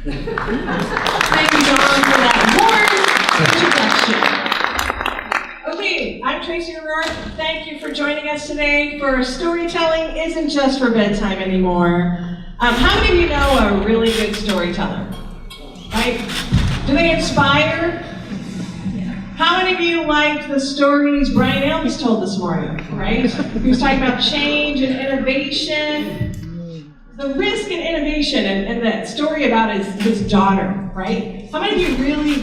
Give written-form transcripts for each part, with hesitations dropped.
Thank you, John, for that warm introduction. Okay, I'm Tracy O'Rourke. Thank you for joining us today for Storytelling Isn't Just for Bedtime Anymore. How many of you know a really good storyteller? Right? Do they inspire? How many of you liked the stories Brian Elms told this morning, right? He was talking about change and innovation, the risk in innovation, and that story about his daughter, right? How many of you really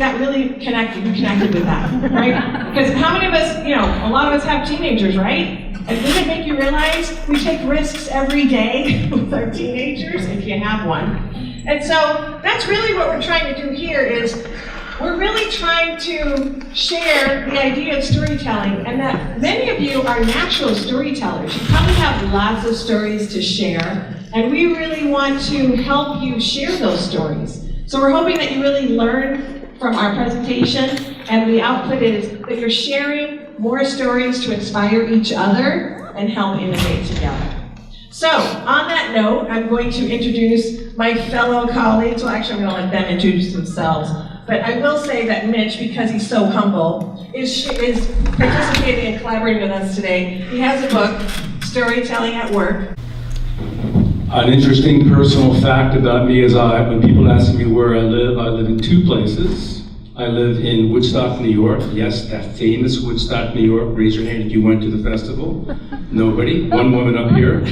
connected with that, right? Because how many of us, a lot of us have teenagers, right? And does it make you realize we take risks every day with our teenagers, if you have one? And so that's really what we're trying to do here is we're really trying to share the idea of storytelling, and that many of you are natural storytellers. You probably have lots of stories to share, and we really want to help you share those stories. So we're hoping that you really learn from our presentation, and the output is that you're sharing more stories to inspire each other and help innovate together. So, on that note, I'm going to introduce my fellow colleagues. Well, actually, I'm going to let them introduce themselves. But I will say that Mitch, because he's so humble, is participating and collaborating with us today. He has a book, Storytelling at Work. An interesting personal fact about me is when people ask me where I live in two places. I live in Woodstock, New York. Yes, that famous Woodstock, New York. Raise your hand if you went to the festival. Nobody. One woman up here.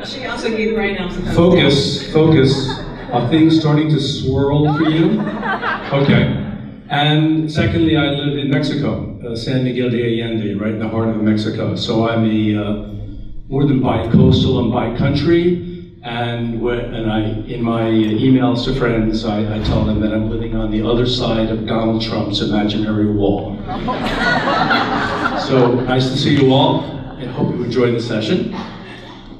She also gave Brian Elms a Focus. Are things starting to swirl for you? Okay. And secondly, I live in Mexico, San Miguel de Allende, right in the heart of Mexico. So I'm more than bi-coastal, I'm bi-country. And in my emails to friends, I tell them that I'm living on the other side of Donald Trump's imaginary wall. So nice to see you all, and hope you enjoy the session.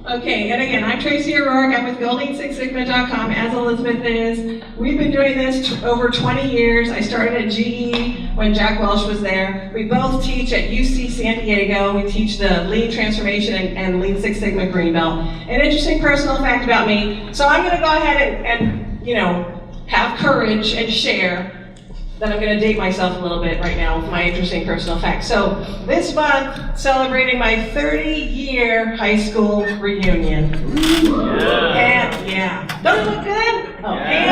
Okay, and again, I'm Tracy O'Rourke. I'm with building6sigma.com, as Elizabeth is. We've been doing this over 20 years. I started at GE when Jack Welch was there. We both teach at UC San Diego. We teach the Lean Transformation and Lean Six Sigma Greenbelt. An interesting personal fact about me. So I'm going to go ahead and have courage and share that I'm going to date myself a little bit right now with my interesting personal facts. So this month, celebrating my 30-year high school reunion. And don't it look good? Oh, and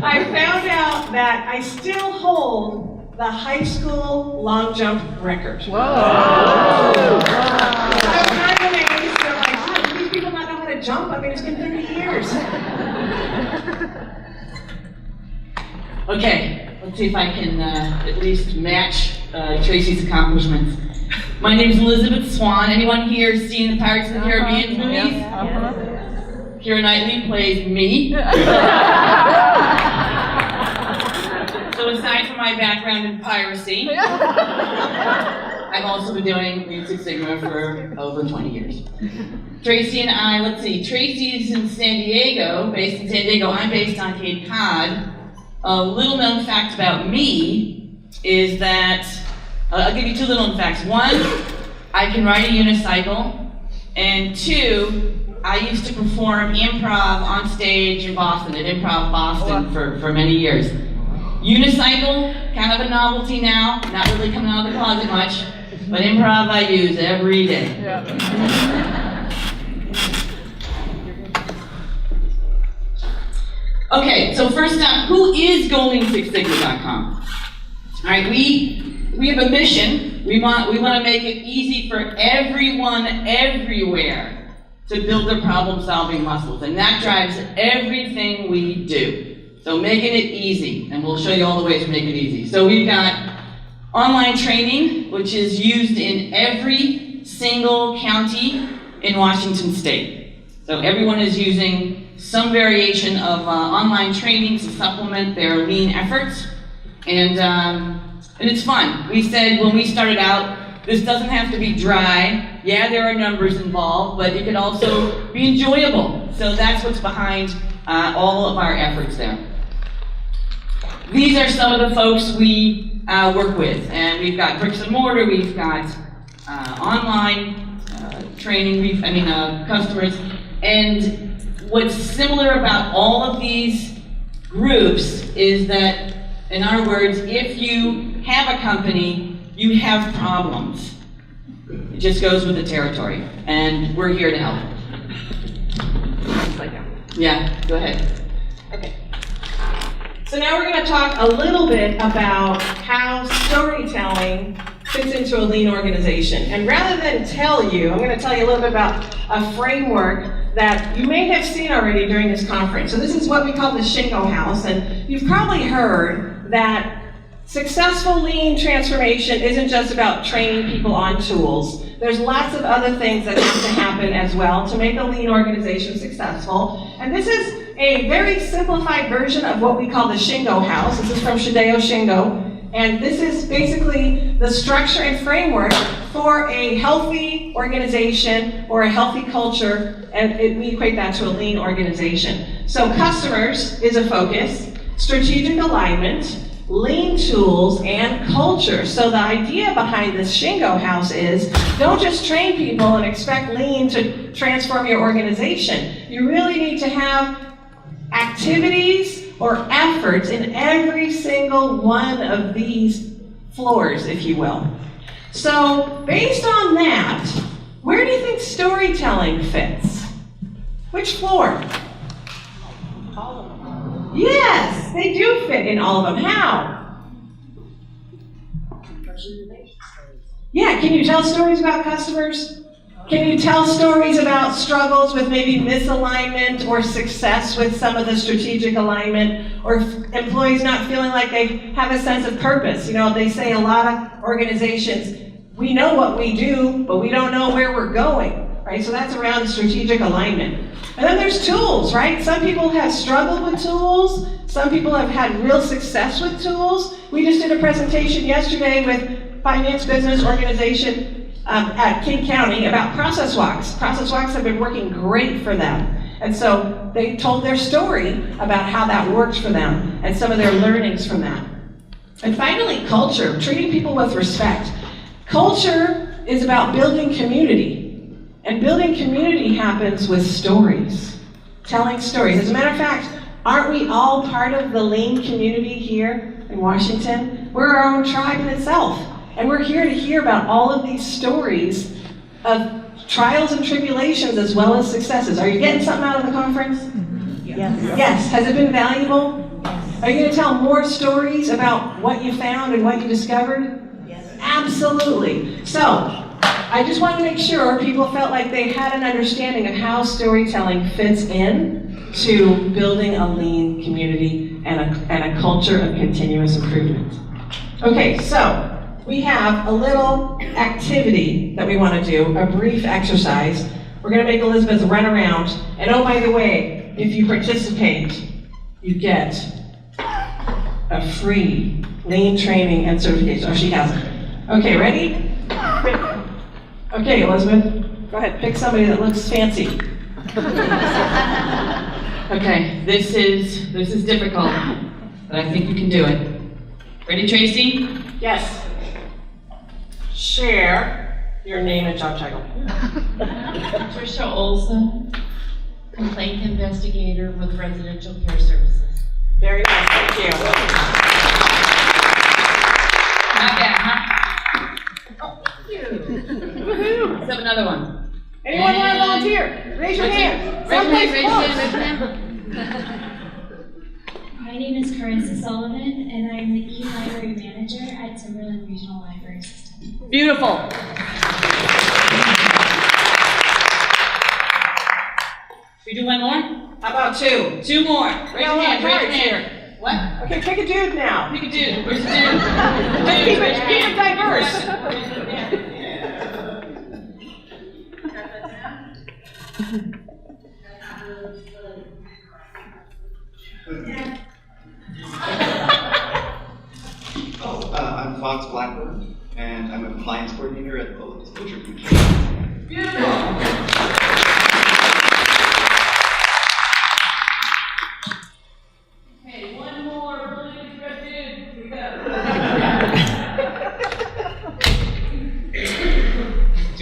I found out that I still hold the high school long jump record. Whoa! I'm kind of amazed. They're like, wow, do these people not know how to jump? I mean, it's been 30 years. Okay, let's see if I can at least match Tracy's accomplishments. My name is Elizabeth Swan. Anyone here seen the Pirates of the Caribbean movies? Yeah. Keira Knightley plays me. So aside from my background in piracy, I've also been doing Lean Six Sigma for over 20 years. Tracy and I, let's see, Tracy's in San Diego, based in San Diego. I'm based on Cape Cod. A little known fact about me is that, I'll give you two little known facts. One, I can ride a unicycle, and two, I used to perform improv on stage in Boston, at Improv Boston for many years. Unicycle, kind of a novelty now, not really coming out of the closet much, but improv I use every day. Okay, so first up, who is GoLean6sigma.com? All right, we have a mission. We want to make it easy for everyone, everywhere, to build their problem-solving muscles, and that drives everything we do. So making it easy, and we'll show you all the ways to make it easy. So we've got online training, which is used in every single county in Washington State. So everyone is using some variation of online training to supplement their lean efforts, and it's fun. We said when we started out, this doesn't have to be dry. Yeah, there are numbers involved, but it could also be enjoyable. So that's what's behind all of our efforts there. These are some of the folks we work with, and we've got bricks and mortar, we've got online training, customers, and what's similar about all of these groups is that, in our words, if you have a company, you have problems. It just goes with the territory, and we're here to help. Yeah, go ahead. Okay. So now we're going to talk a little bit about how storytelling fits into a lean organization. And rather than tell you, I'm going to tell you a little bit about a framework that you may have seen already during this conference. So this is what we call the Shingo House, and you've probably heard that successful lean transformation isn't just about training people on tools. There's lots of other things that have to happen as well to make a lean organization successful. And this is a very simplified version of what we call the Shingo House. This is from Shideo Shingo. And this is basically the structure and framework for a healthy organization or a healthy culture, and we equate that to a lean organization. So customers is a focus, strategic alignment, lean tools, and culture. So the idea behind this Shingo House is don't just train people and expect lean to transform your organization. You really need to have activities or efforts in every single one of these floors, if you will. So based on that, where do you think storytelling fits? Which floor? All of them. Yes, they do fit in all of them. How? Yeah, can you tell stories about customers? Can you tell stories about struggles with maybe misalignment or success with some of the strategic alignment, or employees not feeling like they have a sense of purpose? You know, they say a lot of organizations, we know what we do, but we don't know where we're going, right? So that's around strategic alignment. And then there's tools, right? Some people have struggled with tools. Some people have had real success with tools. We just did a presentation yesterday with finance business organization at King County about process walks. Process walks have been working great for them. And so they told their story about how that worked for them and some of their learnings from that. And finally, culture, treating people with respect. Culture is about building community. And building community happens with stories, telling stories. As a matter of fact, aren't we all part of the lean community here in Washington? We're our own tribe in itself. And we're here to hear about all of these stories of trials and tribulations as well as successes. Are you getting something out of the conference? Yes. Yes. Has it been valuable? Yes. Are you going to tell more stories about what you found and what you discovered? Yes. Absolutely. So, I just want to make sure people felt like they had an understanding of how storytelling fits in to building a lean community and a culture of continuous improvement. Okay, so we have a little activity that we want to do, a brief exercise. We're going to make Elizabeth run around. And oh, by the way, if you participate, you get a free lean training and certification. Oh, she has it. Okay, ready? Okay, Elizabeth, go ahead. Pick somebody that looks fancy. Okay, this is difficult, but I think you can do it. Ready, Tracy? Yes. Share your name and job title. Tricia Olson, complaint investigator with Residential Care Services. Very nice, thank you. Not bad, huh? Oh, thank you. Woohoo! Let's have another one. Anyone want to volunteer? Raise your hand. Raise your hand, Someplace raise your close. My name is Carissa Sullivan, and I'm the e-library manager at Timberland Regional Library System. Beautiful. We do one more? How about two? Two more. Raise your hand, raise your hand. What? Okay, pick a dude now. Pick a dude. Where's the dude? Keep it diverse. I'm Fox Blackburn, and I'm a compliance coordinator at the Public Disclosure Commission. Beautiful. Okay, one more really interested. Here we go.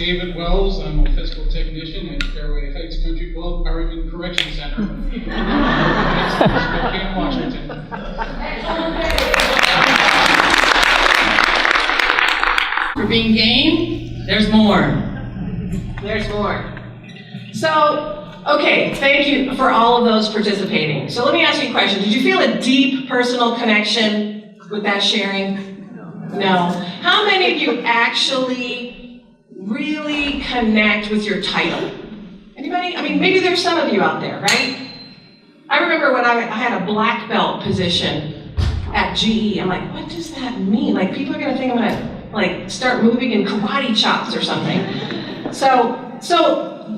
David Wells. I'm a physical technician at Fairway Heights Country Club, Harriman Correction Center. Spokane, Washington. For being game, there's more. There's more. So, okay, thank you for all of those participating. So let me ask you a question. Did you feel a deep personal connection with that sharing? No. How many of you actually really connect with your title? Anybody? I mean, maybe there's some of you out there, right? I remember when I had a black belt position at GE. I'm like, what does that mean? Like, people are gonna think I'm gonna like start moving in karate chops or something. So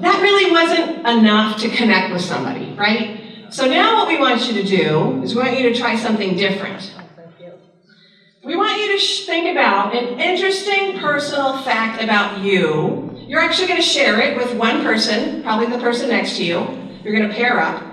that really wasn't enough to connect with somebody, right? So now what we want you to do is we want you to try something different. We want you to think about an interesting personal fact about you. You're actually going to share it with one person, probably the person next to you. You're going to pair up.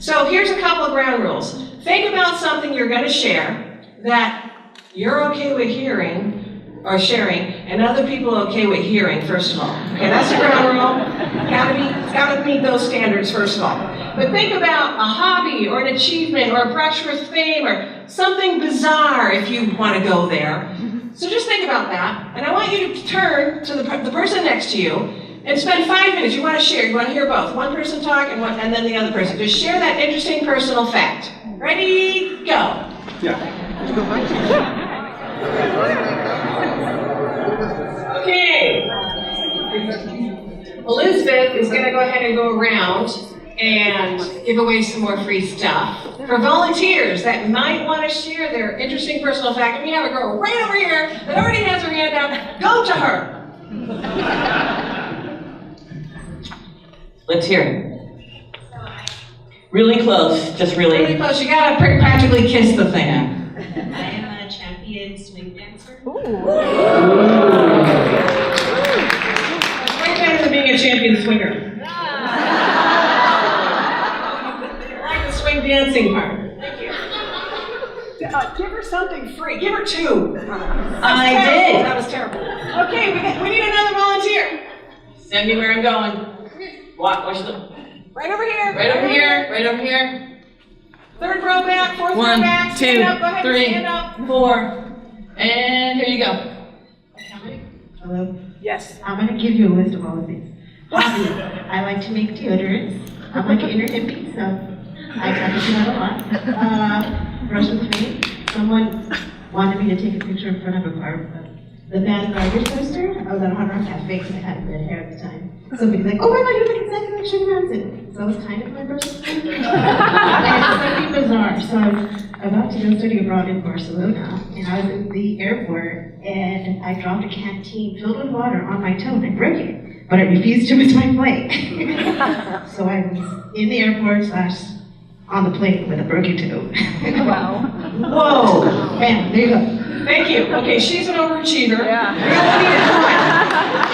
So here's a couple of ground rules. Think about something you're going to share that you're okay with hearing or sharing, and other people are okay with hearing, first of all. Okay, that's the ground rule. It's gotta meet those standards, first of all. But think about a hobby or an achievement or a brush with fame or something bizarre if you want to go there. So just think about that, and I want you to turn to the person next to you and spend 5 minutes. You want to share, you want to hear both. One person talk and then the other person. Just share that interesting personal fact. Ready, go. Okay. Elizabeth is going to go ahead and go around and give away some more free stuff. For volunteers that might want to share their interesting personal fact, and we have a girl right over here that already has her hand out. Go to her. Let's hear it. Really close, just really. Close. You got to practically kiss the thing. I am a champion swing dancer. Way better than being a champion swinger. I like the swing dancing part. Thank you. Give her something free. Give her two. I did. That was terrible. Okay, we need another volunteer. Send me where I'm going. Watch the. Right over here. Right over here. Right over here. Third row back. Fourth row 1, back. 2, Stand up. Go ahead and 3, stand up. 4, and here you go. Hello? Yes. I'm going to give you a list of all the things. Hobby. I like to make deodorants. I'm like an inner hippie, so I got to do that a lot. Brush with me. Someone wanted me to take a picture in front of the bad garbage poster. I was at a Hard Rock Cafe because I had red hair at the time. Somebody's like, oh my god, you look exactly like Sugar Manson. So I was kind of my personal thing. And it's something bizarre. So I was about to go study abroad in Barcelona, and I was at the airport, and I dropped a canteen filled with water on my toe, and I broke it. But I refused to miss my flight. So I was in the airport / on the plane with a broken toe. Wow. Whoa! Bam, there you go. Thank you. Okay, she's an overachiever. Yeah. We only needed one.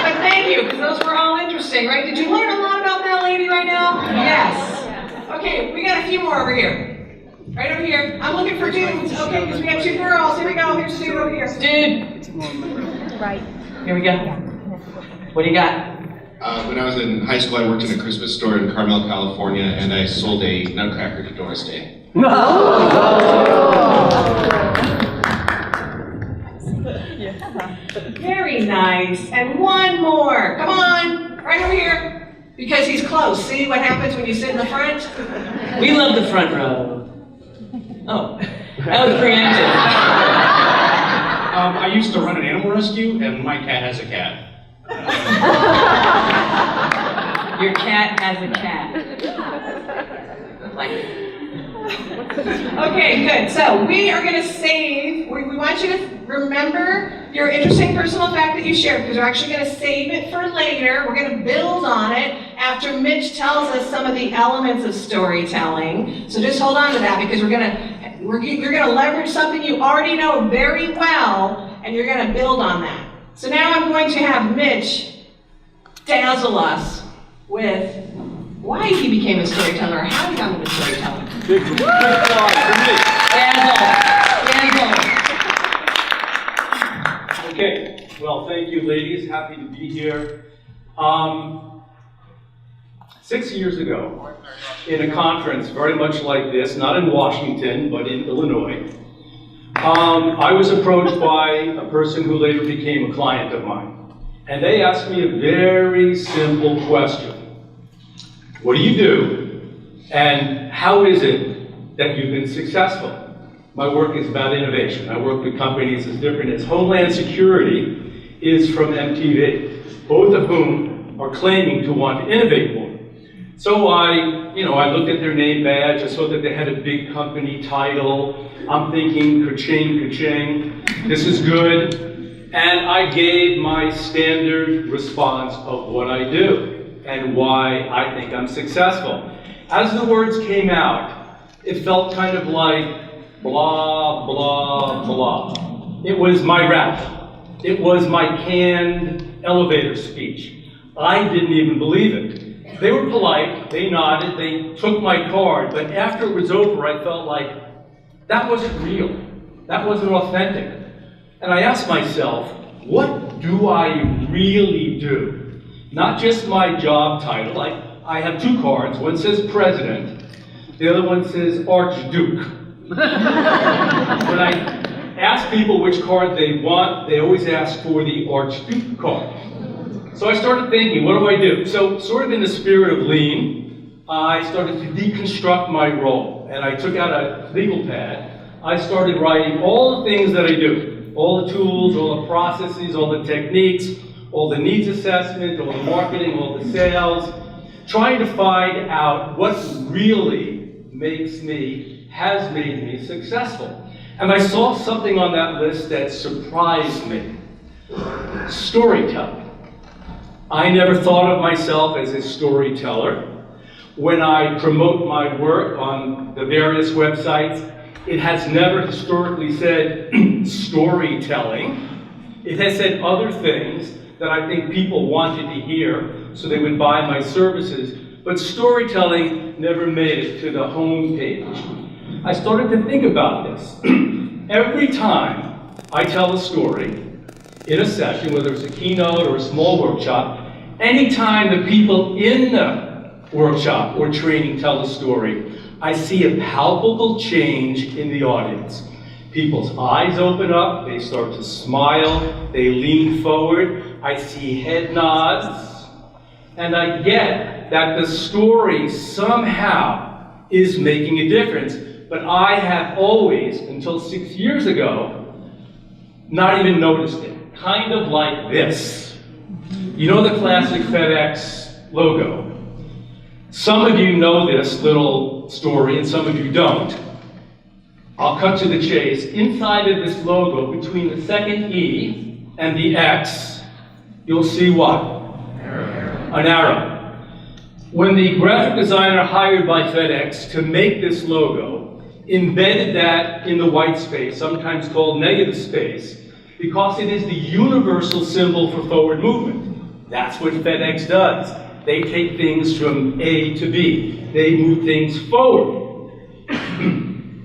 But thank you, because those were all interesting, right? Did you learn a lot about that lady right now? Yes. Okay, we got a few more over here. Right over here. I'm looking for dudes. Okay, because we got 2 girls. Here we go. Here's a dude over here. Dude. Right. Here we go. What do you got? When I was in high school, I worked in a Christmas store in Carmel, California, and I sold a nutcracker to Doris Day. Very nice. And one more. Come on. Right over here. Because he's close. See what happens when you sit in the front? We love the front row. Oh, that was preemptive. I used to run an animal rescue, and my cat has a cat. Your cat has a cat. Like it. Okay, good. So we are going to save, we want you to remember your interesting personal fact that you shared, because we're actually going to save it for later. We're going to build on it after Mitch tells us some of the elements of storytelling. So just hold on to that, because you're going to leverage something you already know very well, and you're going to build on that. So now I'm going to have Mitch dazzle us with why he became a storyteller, or how he got into storytelling. Big applause for me. Dazzle. Okay, well, thank you, ladies. Happy to be here. 6 years ago, in a conference very much like this, not in Washington, but in Illinois, I was approached by a person who later became a client of mine. And they asked me a very simple question. What do you do, and how is it that you've been successful? My work is about innovation. I work with companies as different as Homeland Security is from MTV, both of whom are claiming to want to innovate more. So I looked at their name badge. I saw that they had a big company title. I'm thinking, ka-ching, ka-ching, this is good. And I gave my standard response of what I do and why I think I'm successful. As the words came out, it felt kind of like blah, blah, blah. It was my rap. It was my canned elevator speech. I didn't even believe it. They were polite, they nodded, they took my card, but after it was over, I felt like that wasn't real. That wasn't authentic. And I asked myself, what do I really do? Not just my job title. I have two cards. One says president. The other one says archduke. When I ask people which card they want, they always ask for the archduke card. So I started thinking, what do I do? So sort of in the spirit of lean, I started to deconstruct my role. And I took out a legal pad. I started writing all the things that I do. All the tools, all the processes, all the techniques, all the needs assessment, all the marketing, all the sales, trying to find out what really has made me successful. And I saw something on that list that surprised me. Storytelling. I never thought of myself as a storyteller. When I promote my work on the various websites, it has never historically said storytelling. It has said other things that I think people wanted to hear, so they would buy my services, but storytelling never made it to the home page. I started to think about this. Every time I tell a story in a session, whether it's a keynote or a small workshop, anytime the people in the workshop or training tell a story, I see a palpable change in the audience. People's eyes open up, they start to smile, they lean forward, I see head nods, and I get that the story somehow is making a difference. But I have always, until 6 years ago, not even noticed it. Kind of like this. You know the classic FedEx logo? Some of you know this little story and some of you don't. I'll cut to the chase. Inside of this logo, between the second E and the X, you'll see what? An arrow. When the graphic designer hired by FedEx to make this logo, embedded that in the white space, sometimes called negative space, because it is the universal symbol for forward movement. That's what FedEx does. They take things from A to B. They move things forward.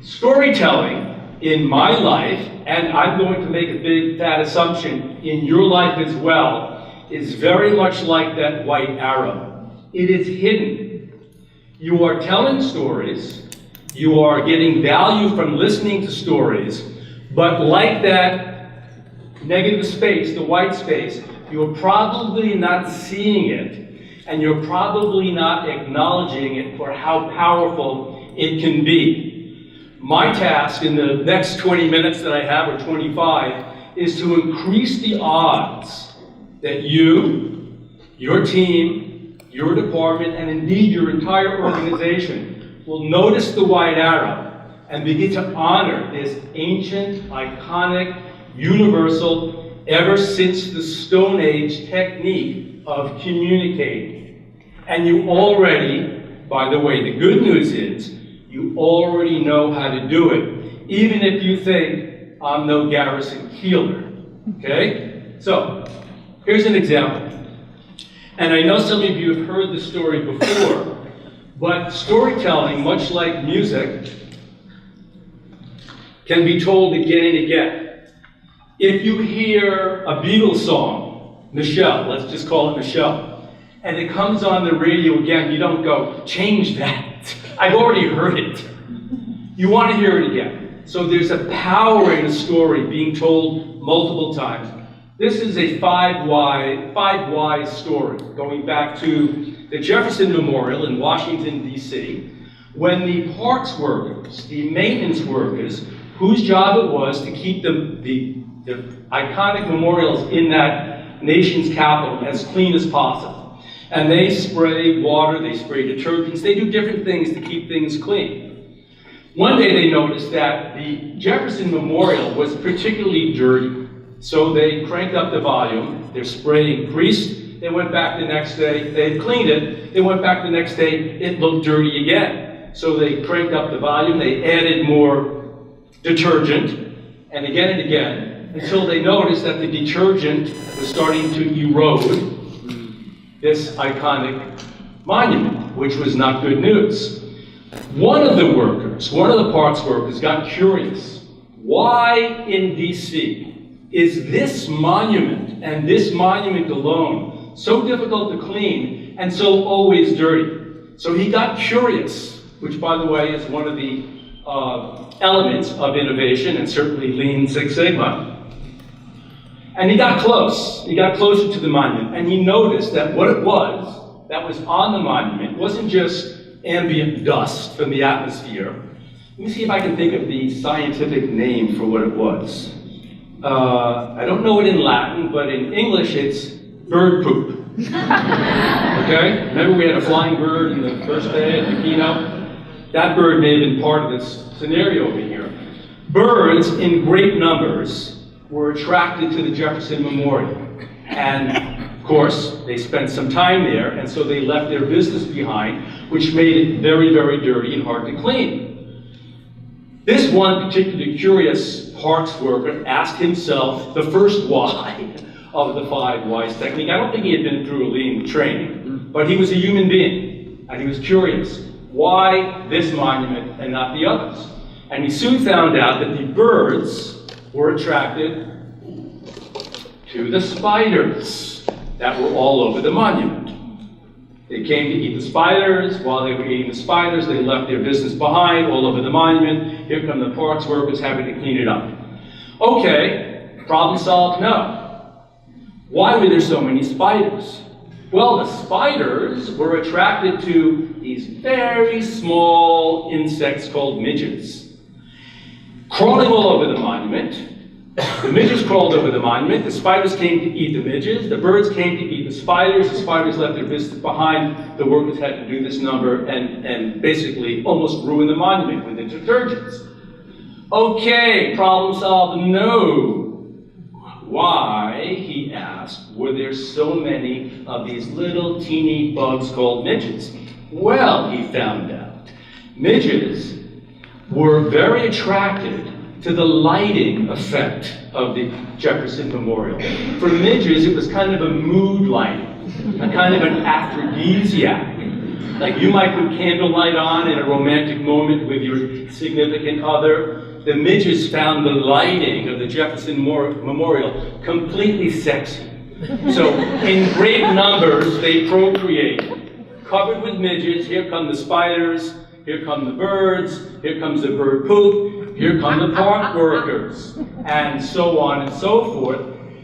Storytelling in my life, and I'm going to make a big fat assumption in your life as well, is very much like that white arrow. It is hidden. You are telling stories, you are getting value from listening to stories, but like that negative space, the white space, you're probably not seeing it, and you're probably not acknowledging it for how powerful it can be. My task in the next 20 minutes that I have, or 25, is to increase the odds that you, your team, your department, and indeed your entire organization will notice the white arrow and begin to honor this ancient, iconic, universal, ever since the Stone Age technique of communicating. And you already, by the way, the good news is, you already know how to do it, even if you think I'm no Garrison Keillor, okay? So, here's an example. And I know some of you have heard the story before, but storytelling, much like music, can be told again and again. If you hear a Beatles song, Michelle, let's just call it Michelle, and it comes on the radio again, you don't go, change that. I've already heard it. You want to hear it again. So there's a power in a story being told multiple times. This is a five why story, going back to the Jefferson Memorial in Washington, D.C., when the parks workers, the maintenance workers, whose job it was to keep the iconic memorials in that nation's capital as clean as possible. And they spray water, they spray detergents, they do different things to keep things clean. One day they noticed that the Jefferson Memorial was particularly dirty. So they cranked up the volume, their spray increased, they went back the next day, they had cleaned it, they went back the next day, it looked dirty again. So they cranked up the volume, they added more detergent, and again, until they noticed that the detergent was starting to erode this iconic monument, which was not good news. One of the parks workers got curious. Why in DC is this monument, and this monument alone, so difficult to clean and so always dirty? So he got curious, which, by the way, is one of the elements of innovation and certainly Lean Six Sigma. And he got close. He got closer to the monument, and he noticed that what it was that was on the monument wasn't just ambient dust from the atmosphere. Let me see if I can think of the scientific name for what it was. I don't know it in Latin, but in English it's bird poop. Okay? Remember we had a flying bird in the first day at the keynote? That bird may have been part of this scenario over here. Birds in great numbers were attracted to the Jefferson Memorial. And of course, they spent some time there, and so they left their business behind, which made it very, very dirty and hard to clean. This one particularly curious parks worker asked himself the first why of the 5 whys technique. I don't think he had been through a lean training, but he was a human being, and he was curious. Why this monument and not the others? And he soon found out that the birds were attracted to the spiders that were all over the monument. They came to eat the spiders. While they were eating the spiders, they left their business behind all over the monument. Here come the parks workers having to clean it up. Okay, problem solved? No. Why were there so many spiders? Well, the spiders were attracted to these very small insects called midges. Crawling all over the monument. The midges crawled over the monument, the spiders came to eat the midges, the birds came to eat the spiders left their business behind, the workers had to do this number and basically almost ruin the monument with the detergents. Okay, problem solved? No. Why, he asked, were there so many of these little teeny bugs called midges? Well, he found out, midges were very attracted to the lighting effect of the Jefferson Memorial. For midges, it was kind of a mood lighting, a kind of an aphrodisiac. Like you might put candlelight on in a romantic moment with your significant other. The midges found the lighting of the Jefferson Memorial completely sexy. So in great numbers, they procreated. Covered with midges, here come the spiders, here come the birds, here comes the bird poop, here come the park workers, and so on and so forth.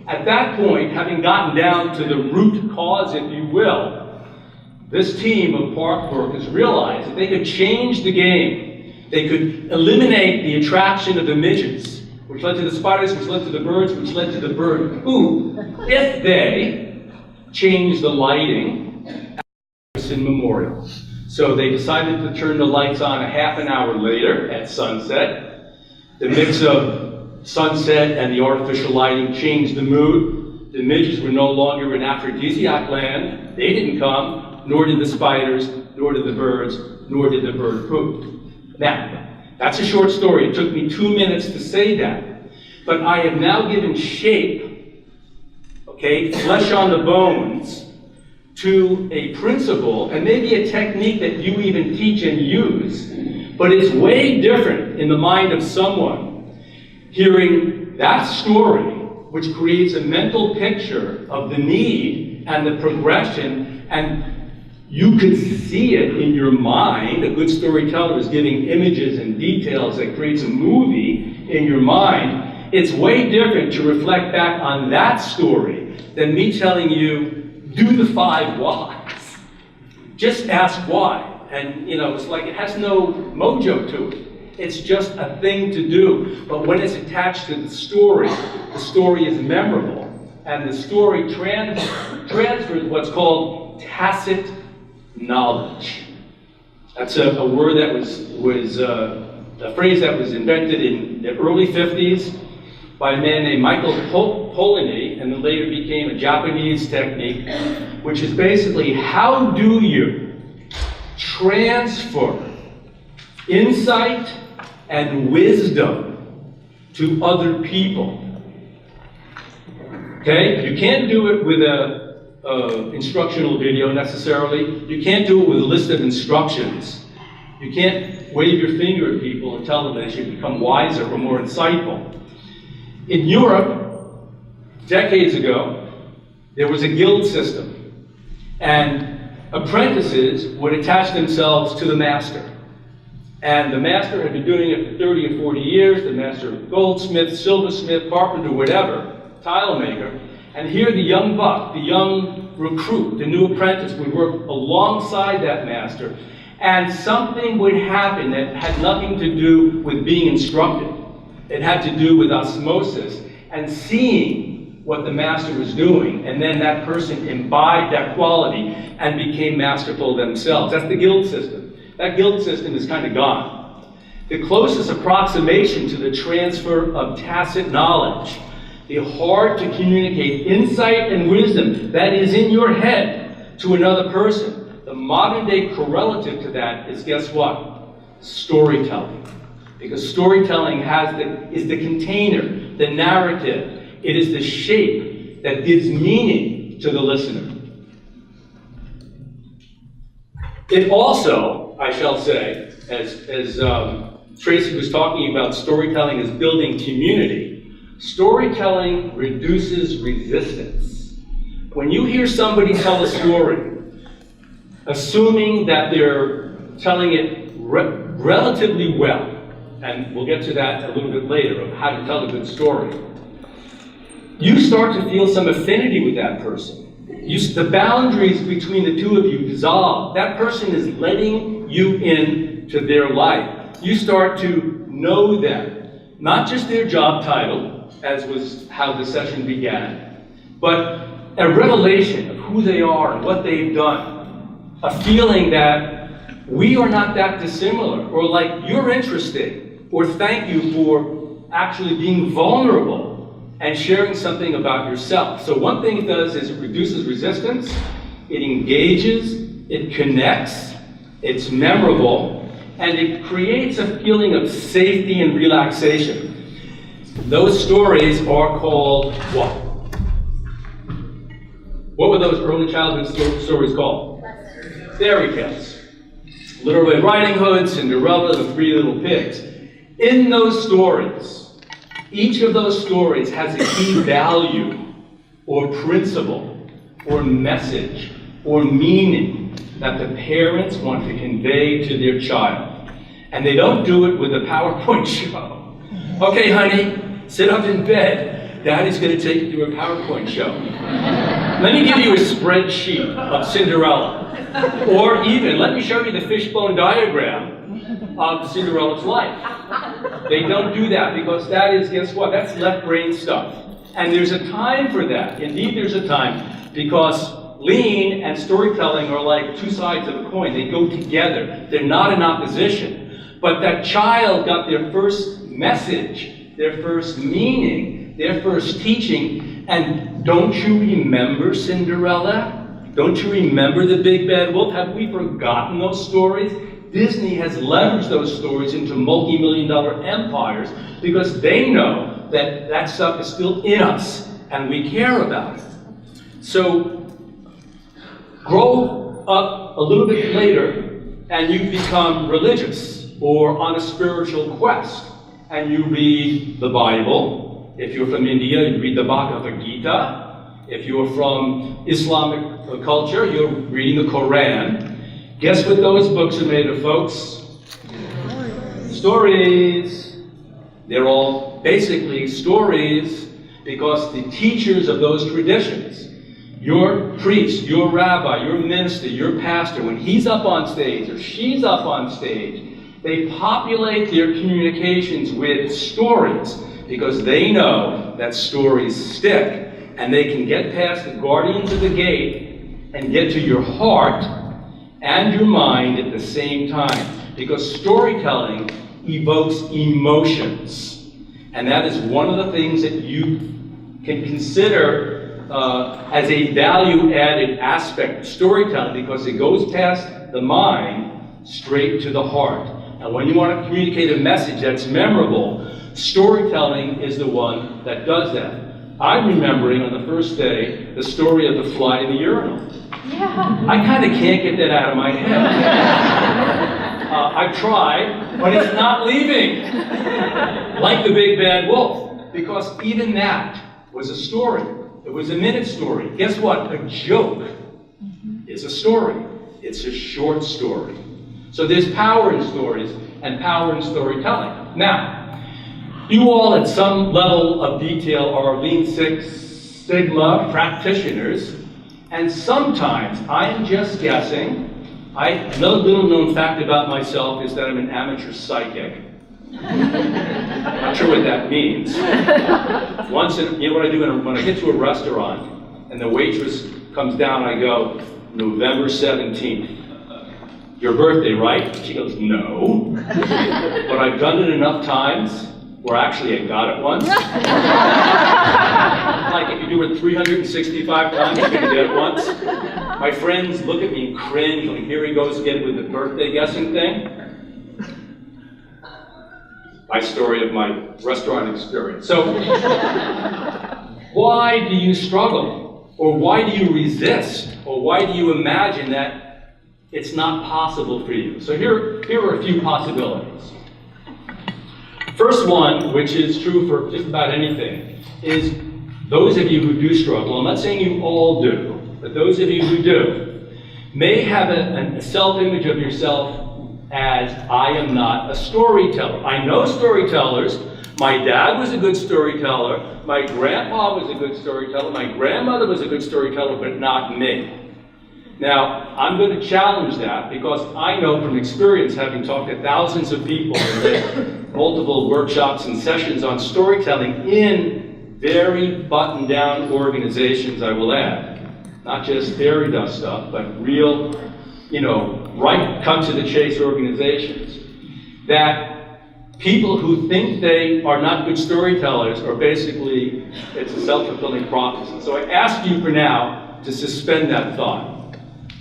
At that point, having gotten down to the root cause, if you will, this team of park workers realized that they could change the game. They could eliminate the attraction of the midges, which led to the spiders, which led to the birds, which led to the bird poop, if they changed the lighting at the Jefferson Memorial. So they decided to turn the lights on a half an hour later at sunset. The mix of sunset and the artificial lighting changed the mood. The midges were no longer in aphrodisiac land. They didn't come, nor did the spiders, nor did the birds, nor did the bird poop. Now, that's a short story. It took me 2 minutes to say that. But I have now given shape, okay, flesh on the bones, to a principle and maybe a technique that you even teach and use, but it's way different in the mind of someone hearing that story, which creates a mental picture of the need and the progression And you could see it in your mind. A good storyteller is giving images and details that creates a movie in your mind. It's way different to reflect back on that story than me telling you, do the 5 whys. Just ask why. And it's like it has no mojo to it. It's just a thing to do. But when it's attached to the story is memorable. And the story transfers what's called tacit knowledge. That's a word that was a phrase that was invented in the early 50s by a man named Michael Polanyi, and then later became a Japanese technique, which is basically how do you transfer insight and wisdom to other people. Okay? You can't do it with a instructional video necessarily. You can't do it with a list of instructions. You can't wave your finger at people and tell them they should become wiser or more insightful. In Europe, decades ago, there was a guild system, and apprentices would attach themselves to the master. And the master had been doing it for 30 or 40 years, the master goldsmith, silversmith, carpenter, whatever, tile maker. And here the young buck, the young recruit, the new apprentice would work alongside that master, and something would happen that had nothing to do with being instructed. It had to do with osmosis and seeing what the master was doing, and then that person imbibed that quality and became masterful themselves. That's the guild system. That guild system is kind of gone. The closest approximation to the transfer of tacit knowledge, the hard to communicate insight and wisdom that is in your head to another person, the modern day correlative to that is, guess what? Storytelling. Because storytelling is the container, the narrative. It is the shape that gives meaning to the listener. It also, I shall say, as Tracy was talking about storytelling as building community, storytelling reduces resistance. When you hear somebody tell a story, assuming that they're telling it relatively well, and we'll get to that a little bit later, of how to tell a good story, you start to feel some affinity with that person. The boundaries between the two of you dissolve. That person is letting you into their life. You start to know them. Not just their job title, as was how the session began, but a revelation of who they are and what they've done. A feeling that we are not that dissimilar, or like you're interesting, or thank you for actually being vulnerable and sharing something about yourself. So one thing it does is it reduces resistance, it engages, it connects, it's memorable, and it creates a feeling of safety and relaxation. Those stories are called what? What were those early childhood stories called? Fairy tales. Little Red Riding Hood, Cinderella, the Three Little Pigs. In those stories, each of those stories has a key value, or principle, or message, or meaning that the parents want to convey to their child. And they don't do it with a PowerPoint show. Okay, honey, sit up in bed. Daddy's going to take you through a PowerPoint show. Let me give you a spreadsheet of Cinderella. Or even, let me show you the fishbone diagram of Cinderella's life. They don't do that because that is, guess what? That's left brain stuff. And there's a time for that. Indeed, there's a time, because lean and storytelling are like two sides of a coin. They go together. They're not in opposition. But that child got their first message, their first meaning, their first teaching. And don't you remember Cinderella? Don't you remember the Big Bad Wolf? Have we forgotten those stories? Disney has leveraged those stories into multi-million-dollar empires because they know that that stuff is still in us and we care about it. So grow up a little bit later and you become religious or on a spiritual quest, and you read the Bible. If you're from India, you read the Bhagavad Gita. If you're from Islamic culture, you're reading the Quran. Guess what those books are made of, folks? Stories. They're all basically stories because the teachers of those traditions, your priest, your rabbi, your minister, your pastor, when he's up on stage or she's up on stage, they populate their communications with stories because they know that stories stick and they can get past the guardians of the gate and get to your heart and your mind at the same time. Because storytelling evokes emotions. And that is one of the things that you can consider as a value-added aspect of storytelling because it goes past the mind straight to the heart. And when you want to communicate a message that's memorable, storytelling is the one that does that. I'm remembering on the first day the story of the fly in the urinal. Yeah. I kind of can't get that out of my head. I've tried, but it's not leaving. Like the big bad wolf. Because even that was a story. It was a minute story. Guess what? A joke is a story. It's a short story. So there's power in stories and power in storytelling. Now, you all at some level of detail are Lean Six Sigma practitioners, and sometimes I'm just guessing. Another little known fact about myself is that I'm an amateur psychic. Not sure what that means. You know what I do when I get to a restaurant and the waitress comes down, I go, November 17th. Your birthday, right? She goes, no. But I've done it enough times where actually I got it once. Like if you do it 365 times, you can get it once. My friends look at me and cringe, like here he goes again with the birthday guessing thing. My story of my restaurant experience. So, why do you struggle? Or why do you resist? Or why do you imagine that it's not possible for you? So here are a few possibilities. First one, which is true for just about anything, is those of you who do struggle, I'm not saying you all do, but those of you who do, may have a self-image of yourself as, I am not a storyteller. I know storytellers. My dad was a good storyteller. My grandpa was a good storyteller. My grandmother was a good storyteller, but not me. Now, I'm going to challenge that because I know from experience, having talked to thousands of people and led multiple workshops and sessions on storytelling in very buttoned down organizations, I will add. Not just fairy dust stuff, but real, right cut to the chase organizations. That people who think they are not good storytellers are basically, it's a self-fulfilling prophecy. So I ask you for now to suspend that thought.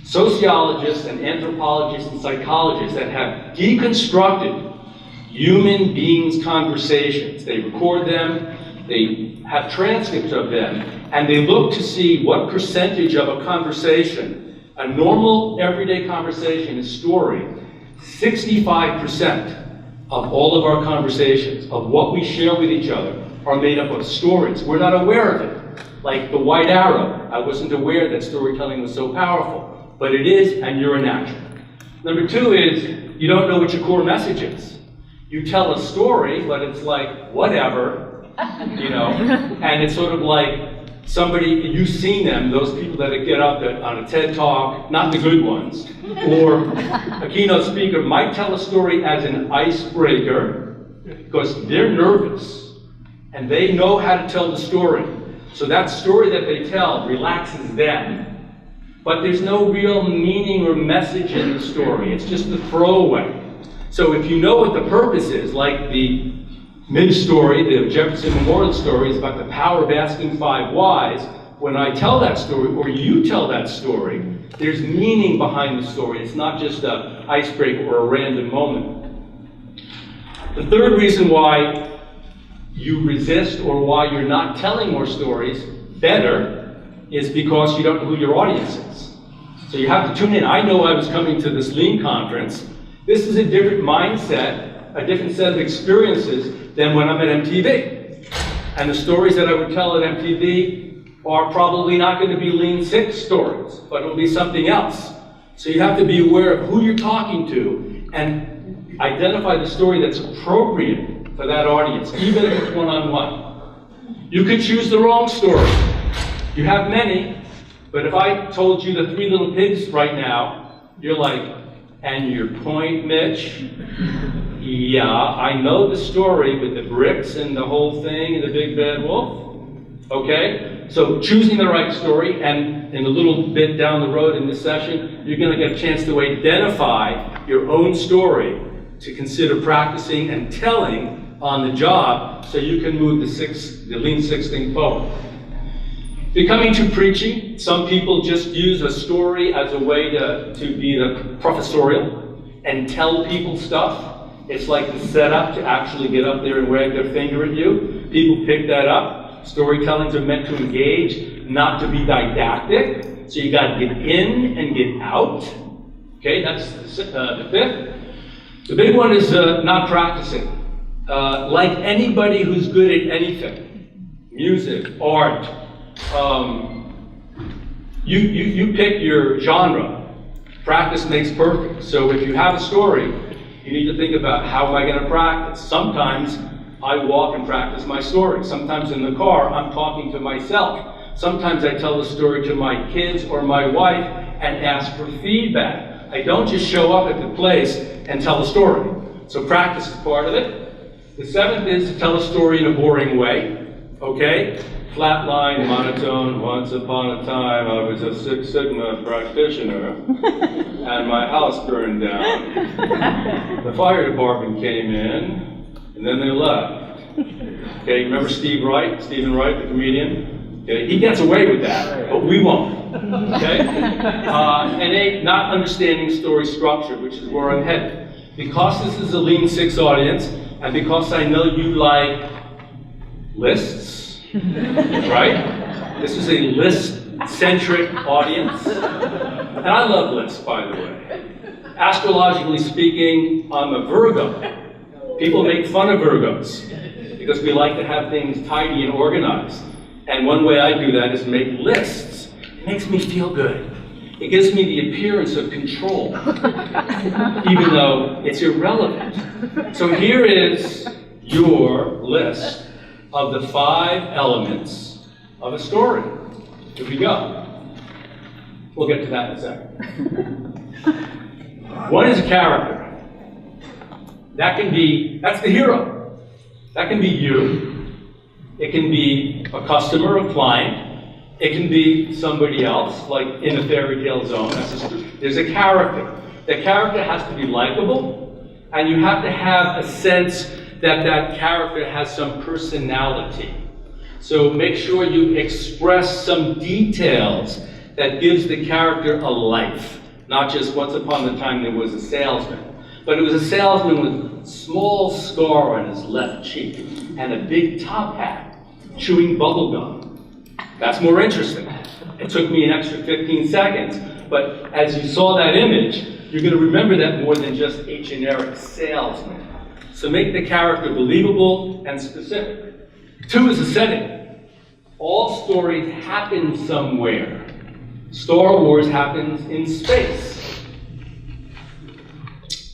Sociologists and anthropologists and psychologists that have deconstructed human beings' conversations, they record them, they have transcripts of them, and they look to see what percentage of a conversation, a normal everyday conversation, a story, 65% of all of our conversations, of what we share with each other, are made up of stories. We're not aware of it. Like the white arrow, I wasn't aware that storytelling was so powerful. But it is, and you're a natural. Number two is, you don't know what your core message is. You tell a story, but it's like, whatever, and it's sort of like somebody, you've seen them, those people that get up on a TED Talk, not the good ones, or a keynote speaker might tell a story as an icebreaker because they're nervous and they know how to tell the story. So that story that they tell relaxes them. But there's no real meaning or message in the story. It's just a throwaway. So if you know what the purpose is, like the mid-story, the Jefferson Memorial story is about the power of asking 5 whys, when I tell that story, or you tell that story, there's meaning behind the story. It's not just an icebreaker or a random moment. The third reason why you resist or why you're not telling more stories better is because you don't know who your audience is. So you have to tune in. I know I was coming to this Lean conference. This is a different mindset, a different set of experiences than when I'm at MTV. And the stories that I would tell at MTV are probably not going to be Lean Six stories, but it'll be something else. So you have to be aware of who you're talking to and identify the story that's appropriate for that audience, even if it's one-on-one. You could choose the wrong story. You have many, but if I told you the Three Little Pigs right now, you're like, and your point, Mitch? Yeah, I know the story with the bricks and the whole thing and the big bad wolf. Okay? So choosing the right story, and in a little bit down the road in this session, you're going to get a chance to identify your own story to consider practicing and telling on the job so you can move the Lean Six thing forward. Becoming too preachy, some people just use a story as a way to be the professorial and tell people stuff. It's like the setup to actually get up there and wag their finger at you. People pick that up. Storytellings are meant to engage, not to be didactic. So you got to get in and get out. Okay, that's the fifth. The big one is not practicing. Like anybody who's good at anything, music, art, you pick your genre. Practice makes perfect. So if you have a story, you need to think about, how am I going to practice? Sometimes I walk and practice my story. Sometimes in the car, I'm talking to myself. Sometimes I tell the story to my kids or my wife and ask for feedback. I don't just show up at the place and tell a story. So practice is part of it. The seventh is to tell a story in a boring way. Okay? Flatline, monotone. Once upon a time, I was a Six Sigma practitioner, and my house burned down. The fire department came in, and then they left. Okay, remember Stephen Wright, the comedian? Okay, he gets away with that, but we won't. Okay? And not understanding story structure, which is where I'm headed. Because this is a Lean Six audience, and because I know you like lists, right? This is a list-centric audience. And I love lists, by the way. Astrologically speaking, I'm a Virgo. People make fun of Virgos because we like to have things tidy and organized. And one way I do that is make lists. It makes me feel good. It gives me the appearance of control, even though it's irrelevant. So here is your list of the 5 elements of a story. Here we go. We'll get to that in a second. One is a character. That's the hero. That can be you. It can be a customer, a client. It can be somebody else, like in the fairy tale zone. There's a character. The character has to be likable, and you have to have a sense that that character has some personality. So make sure you express some details that gives the character a life. Not just once upon a time there was a salesman, but it was a salesman with a small scar on his left cheek and a big top hat, chewing bubble gum. That's more interesting. It took me an extra 15 seconds, but as you saw that image, you're going to remember that more than just a generic salesman. So make the character believable and specific. 2 is a setting. All stories happen somewhere. Star Wars happens in space.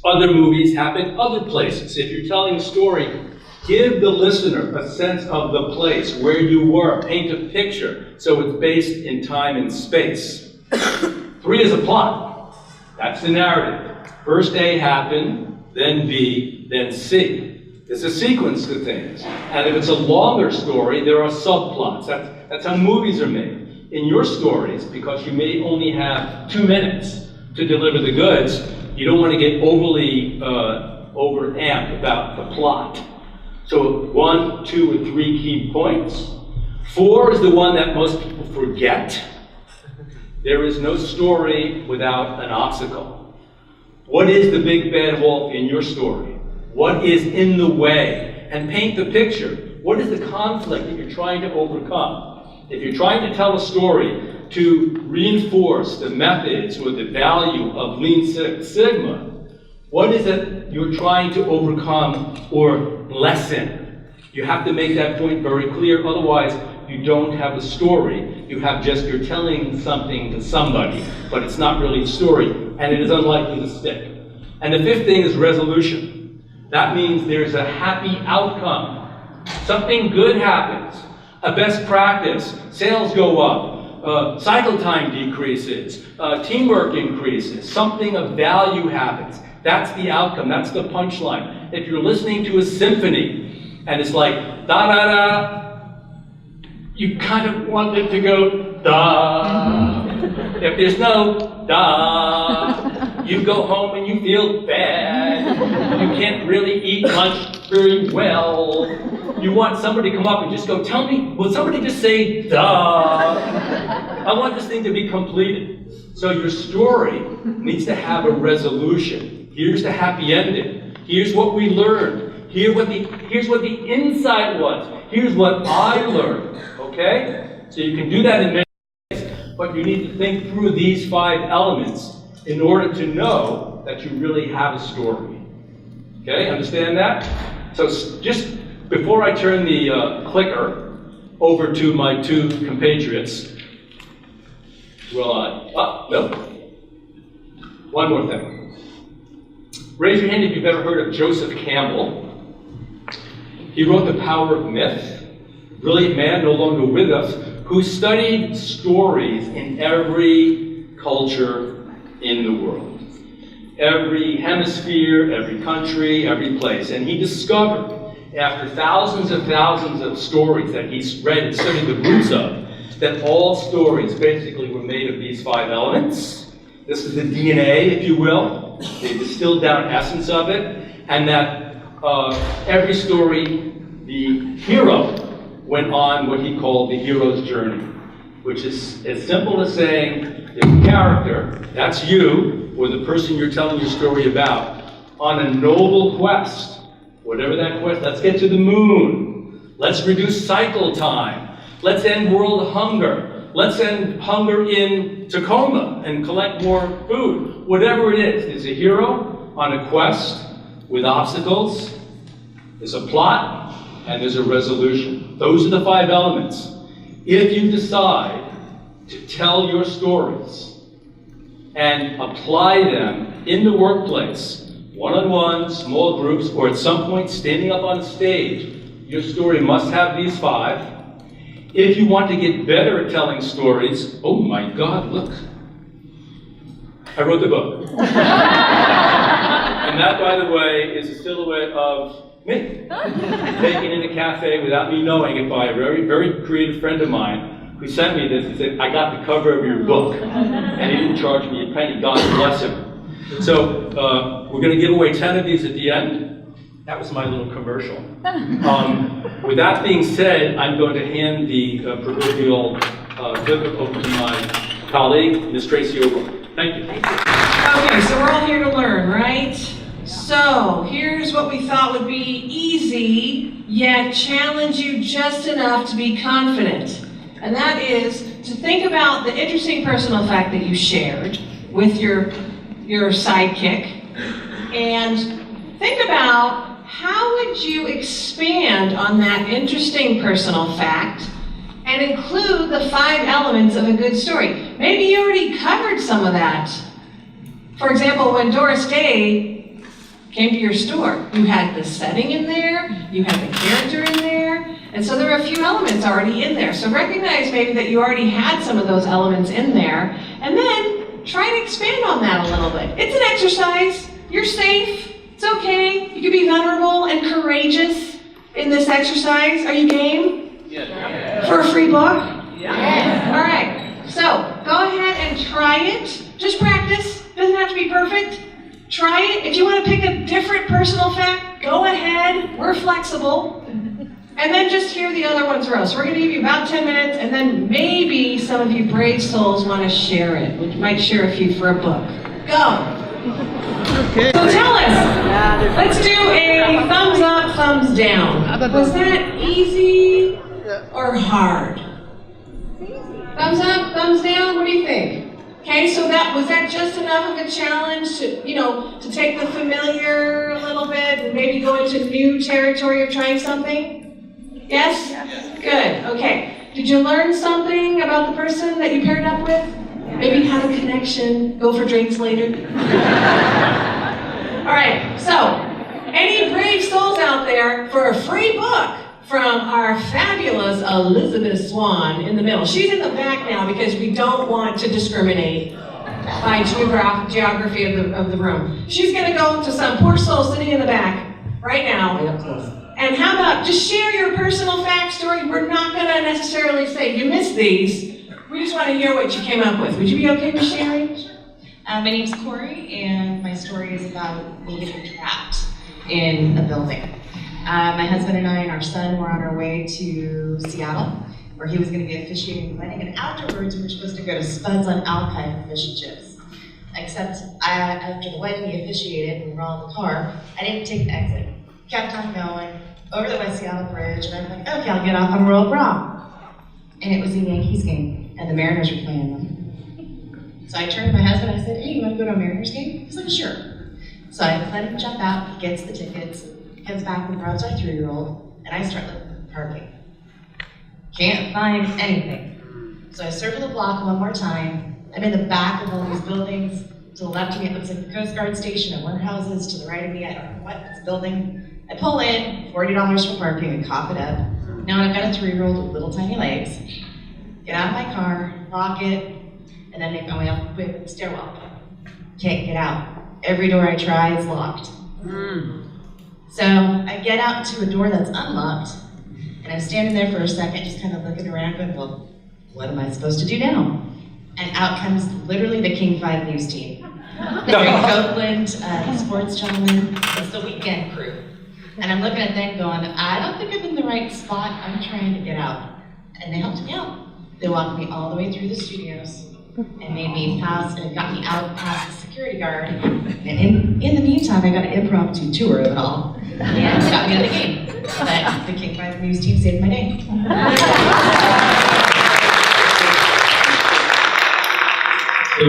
Other movies happen other places. If you're telling a story, give the listener a sense of the place, where you were. Paint a picture so it's based in time and space. 3 is a plot. That's the narrative. First A happened, then B, then C. There's a sequence to things. And if it's a longer story, there are subplots. That's how movies are made. In your stories, because you may only have 2 minutes to deliver the goods, you don't want to get overly overamped about the plot. So 1, 2, or 3 key points. 4 is the one that most people forget. There is no story without an obstacle. What is the big bad wolf in your story? What is in the way? And paint the picture. What is the conflict that you're trying to overcome? If you're trying to tell a story to reinforce the methods or the value of Lean Six Sigma, what is it you're trying to overcome or lessen? You have to make that point very clear, otherwise you don't have a story. You have just, you're telling something to somebody, but it's not really a story, and it is unlikely to stick. And the fifth thing is resolution. That means there's a happy outcome. Something good happens. A best practice. Sales go up. Cycle time decreases. Teamwork increases. Something of value happens. That's the outcome. That's the punchline. If you're listening to a symphony and it's like da-da-da, you kind of want it to go da. If there's no da, you go home and you feel bad. You can't really eat lunch very well. You want somebody to come up and just go, tell me, will somebody just say da? I want this thing to be completed. So your story needs to have a resolution. Here's the happy ending. Here's what we learned. Here's what the insight was. Here's what I learned. Okay? So you can do that in many ways, but you need to think through these 5 elements in order to know that you really have a story. Okay? Understand that? So just before I turn the clicker over to my 2 compatriots, no. One more thing. Raise your hand if you've ever heard of Joseph Campbell. He wrote The Power of Myth. Brilliant man, no longer with us, who studied stories in every culture in the world. Every hemisphere, every country, every place. And he discovered, after thousands of stories that he's read and studied the roots of, that all stories basically were made of these 5 elements. This is the DNA, if you will. They distilled down essence of it, and that every story, the hero went on what he called the hero's journey, which is as simple as saying, the character, that's you, or the person you're telling your story about, on a noble quest. Whatever that quest, let's get to the moon. Let's reduce cycle time. Let's end world hunger. Let's end hunger in Tacoma and collect more food. Whatever it is, there's a hero on a quest with obstacles. There's a plot, and there's a resolution. Those are the 5 elements. If you decide to tell your stories and apply them in the workplace, one-on-one, small groups, or at some point standing up on stage, your story must have these 5. If you want to get better at telling stories, oh my God, look. I wrote the book. And that, by the way, is a silhouette of me, taken in a cafe without me knowing it by a very, very creative friend of mine who sent me this. He said, I got the cover of your book. And he didn't charge me a penny. God bless him. So we're going to give away 10 of these at the end. That was my little commercial. With that being said, I'm going to hand the proverbial book over to my colleague, Ms. Tracy O'Rourke. Thank you. Okay, so we're all here to learn, right? So here's what we thought would be easy, yet challenge you just enough to be confident. And that is to think about the interesting personal fact that you shared with your sidekick, and think about how would you expand on that interesting personal fact and include the 5 elements of a good story. Maybe you already covered some of that. For example, when Doris Day came to your store, you had the setting in there, you had the character in there, and so there are a few elements already in there. So recognize maybe that you already had some of those elements in there, and then try to expand on that a little bit. It's an exercise. You're safe. It's okay. You can be vulnerable and courageous in this exercise. Are you game? Yes. For a free book? Yes. All right. So go ahead and try it. Just practice. Doesn't have to be perfect. Try it. If you want to pick a different personal fact, go ahead. We're flexible. And then just hear the other ones row. So we're going to give you about 10 minutes, and then maybe some of you brave souls want to share it. We might share a few for a book. Go. Okay. So tell us. Let's do a thumbs up, thumbs down. Was that easy or hard? Thumbs up, thumbs down. What do you think? Okay, so was that just enough of a challenge to take the familiar a little bit and maybe go into new territory of trying something? Yes? Good, okay. Did you learn something about the person that you paired up with? Maybe have a connection, go for drinks later? All right, so, any brave souls out there for a free book from our fabulous Elizabeth Swan in the middle. She's in the back now because we don't want to discriminate by geography of the room. She's gonna go to some poor soul sitting in the back right now. And how about just share your personal fact story? We're not gonna necessarily say you missed these. We just wanna hear what you came up with. Would you be okay with sharing? My name's Corey, and my story is about me getting trapped in a building. My husband and I and our son were on our way to Seattle, where he was going to be officiating the wedding, and afterwards we were supposed to go to Spud's on Alki for fish and chips. Except after the wedding he officiated, and we were all in the car, I didn't take the exit. Kept on going, over the West Seattle Bridge, and I'm like, okay, I'll get off on Royal Bra. And it was a Yankees game, and the Mariners were playing them. So I turned to my husband, I said, hey, you want to go to a Mariners game? He's like, sure. So I let him jump out, gets the tickets, comes back and grabs our 3-year-old, and I start looking for parking. Can't find anything. So I circle the block one more time. I'm in the back of all these buildings. To the left of me, it looks like the Coast Guard station and warehouses. To the right of me, I don't know what this building. I pull in, $40 for parking, and cough it up. Now I've got a 3-year-old with little tiny legs. Get out of my car, lock it, and then make my way up the stairwell. Can't get out. Every door I try is locked. So I get out to a door that's unlocked, and I'm standing there for a second, just kind of looking around, going, well, what am I supposed to do now? And out comes literally the King 5 news team. Greg Copeland, the sports gentleman, it's the weekend crew. And I'm looking at them going, I don't think I'm in the right spot, I'm trying to get out. And they helped me out. They walked me all the way through the studios and made me pass, and got me out past the security guard. And in the meantime, I got an impromptu tour of it all. And got me on the game. But the King 5 news team saved my day. So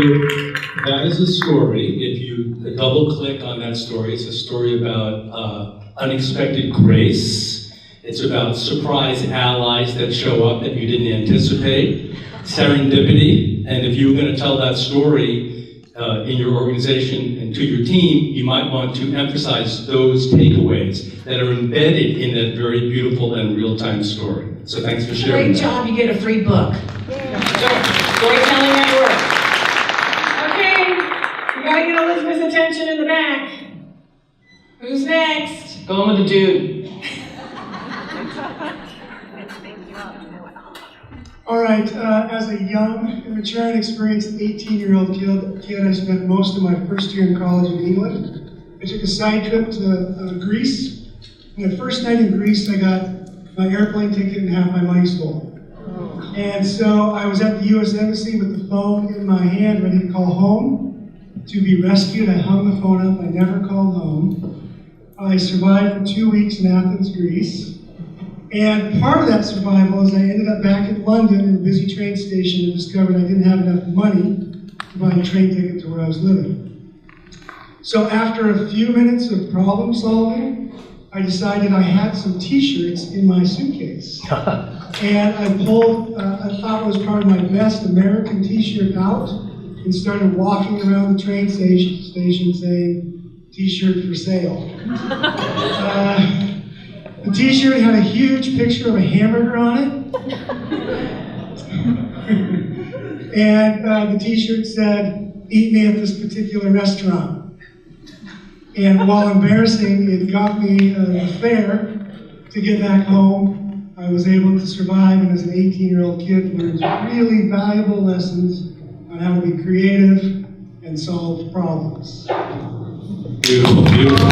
that is a story. If you double click on that story, it's a story about unexpected grace. It's about surprise allies that show up that you didn't anticipate, serendipity. And if you were going to tell that story in your organization and to your team, you might want to emphasize those takeaways that are embedded in that very beautiful and real-time story. So thanks for sharing. Great job, you get a free book. Storytelling at work. Okay, we gotta get Elizabeth's attention in the back. Who's next? Going with the dude. All right, as a young, immature, and experienced 18-year-old kid, I spent most of my first year in college in England. I took a side trip to Greece. And the first night in Greece, I got my airplane ticket and half my money stolen. And so I was at the U.S. Embassy with the phone in my hand, ready to call home to be rescued. I hung the phone up. I never called home. I survived for 2 weeks in Athens, Greece. And part of that survival is I ended up back in London in a busy train station and discovered I didn't have enough money to buy a train ticket to where I was living. So after a few minutes of problem solving, I decided I had some t-shirts in my suitcase. And I pulled, I thought it was probably my best American t-shirt out and started walking around the train station saying, t-shirt for sale. The t-shirt had a huge picture of a hamburger on it. And the t-shirt said, eat me at this particular restaurant. And while embarrassing, it got me the fare to get back home. I was able to survive, and as an 18-year-old kid, learned really valuable lessons on how to be creative and solve problems. Beautiful, beautiful.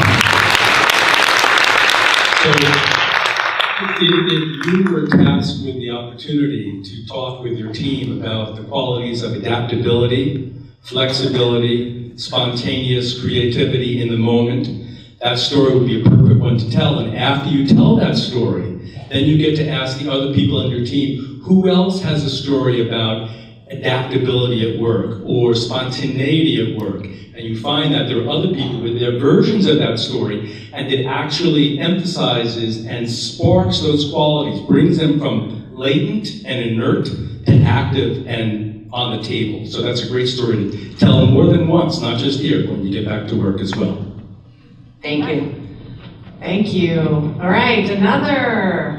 So, if you were tasked with the opportunity to talk with your team about the qualities of adaptability, flexibility, spontaneous creativity in the moment, that story would be a perfect one to tell. And after you tell that story, then you get to ask the other people on your team, who else has a story about adaptability at work or spontaneity at work? And you find that there are other people with their versions of that story, and it actually emphasizes and sparks those qualities, brings them from latent and inert to active and on the table. So that's a great story to tell more than once, not just here, when you get back to work as well. Thank you. Thank you. All right, another.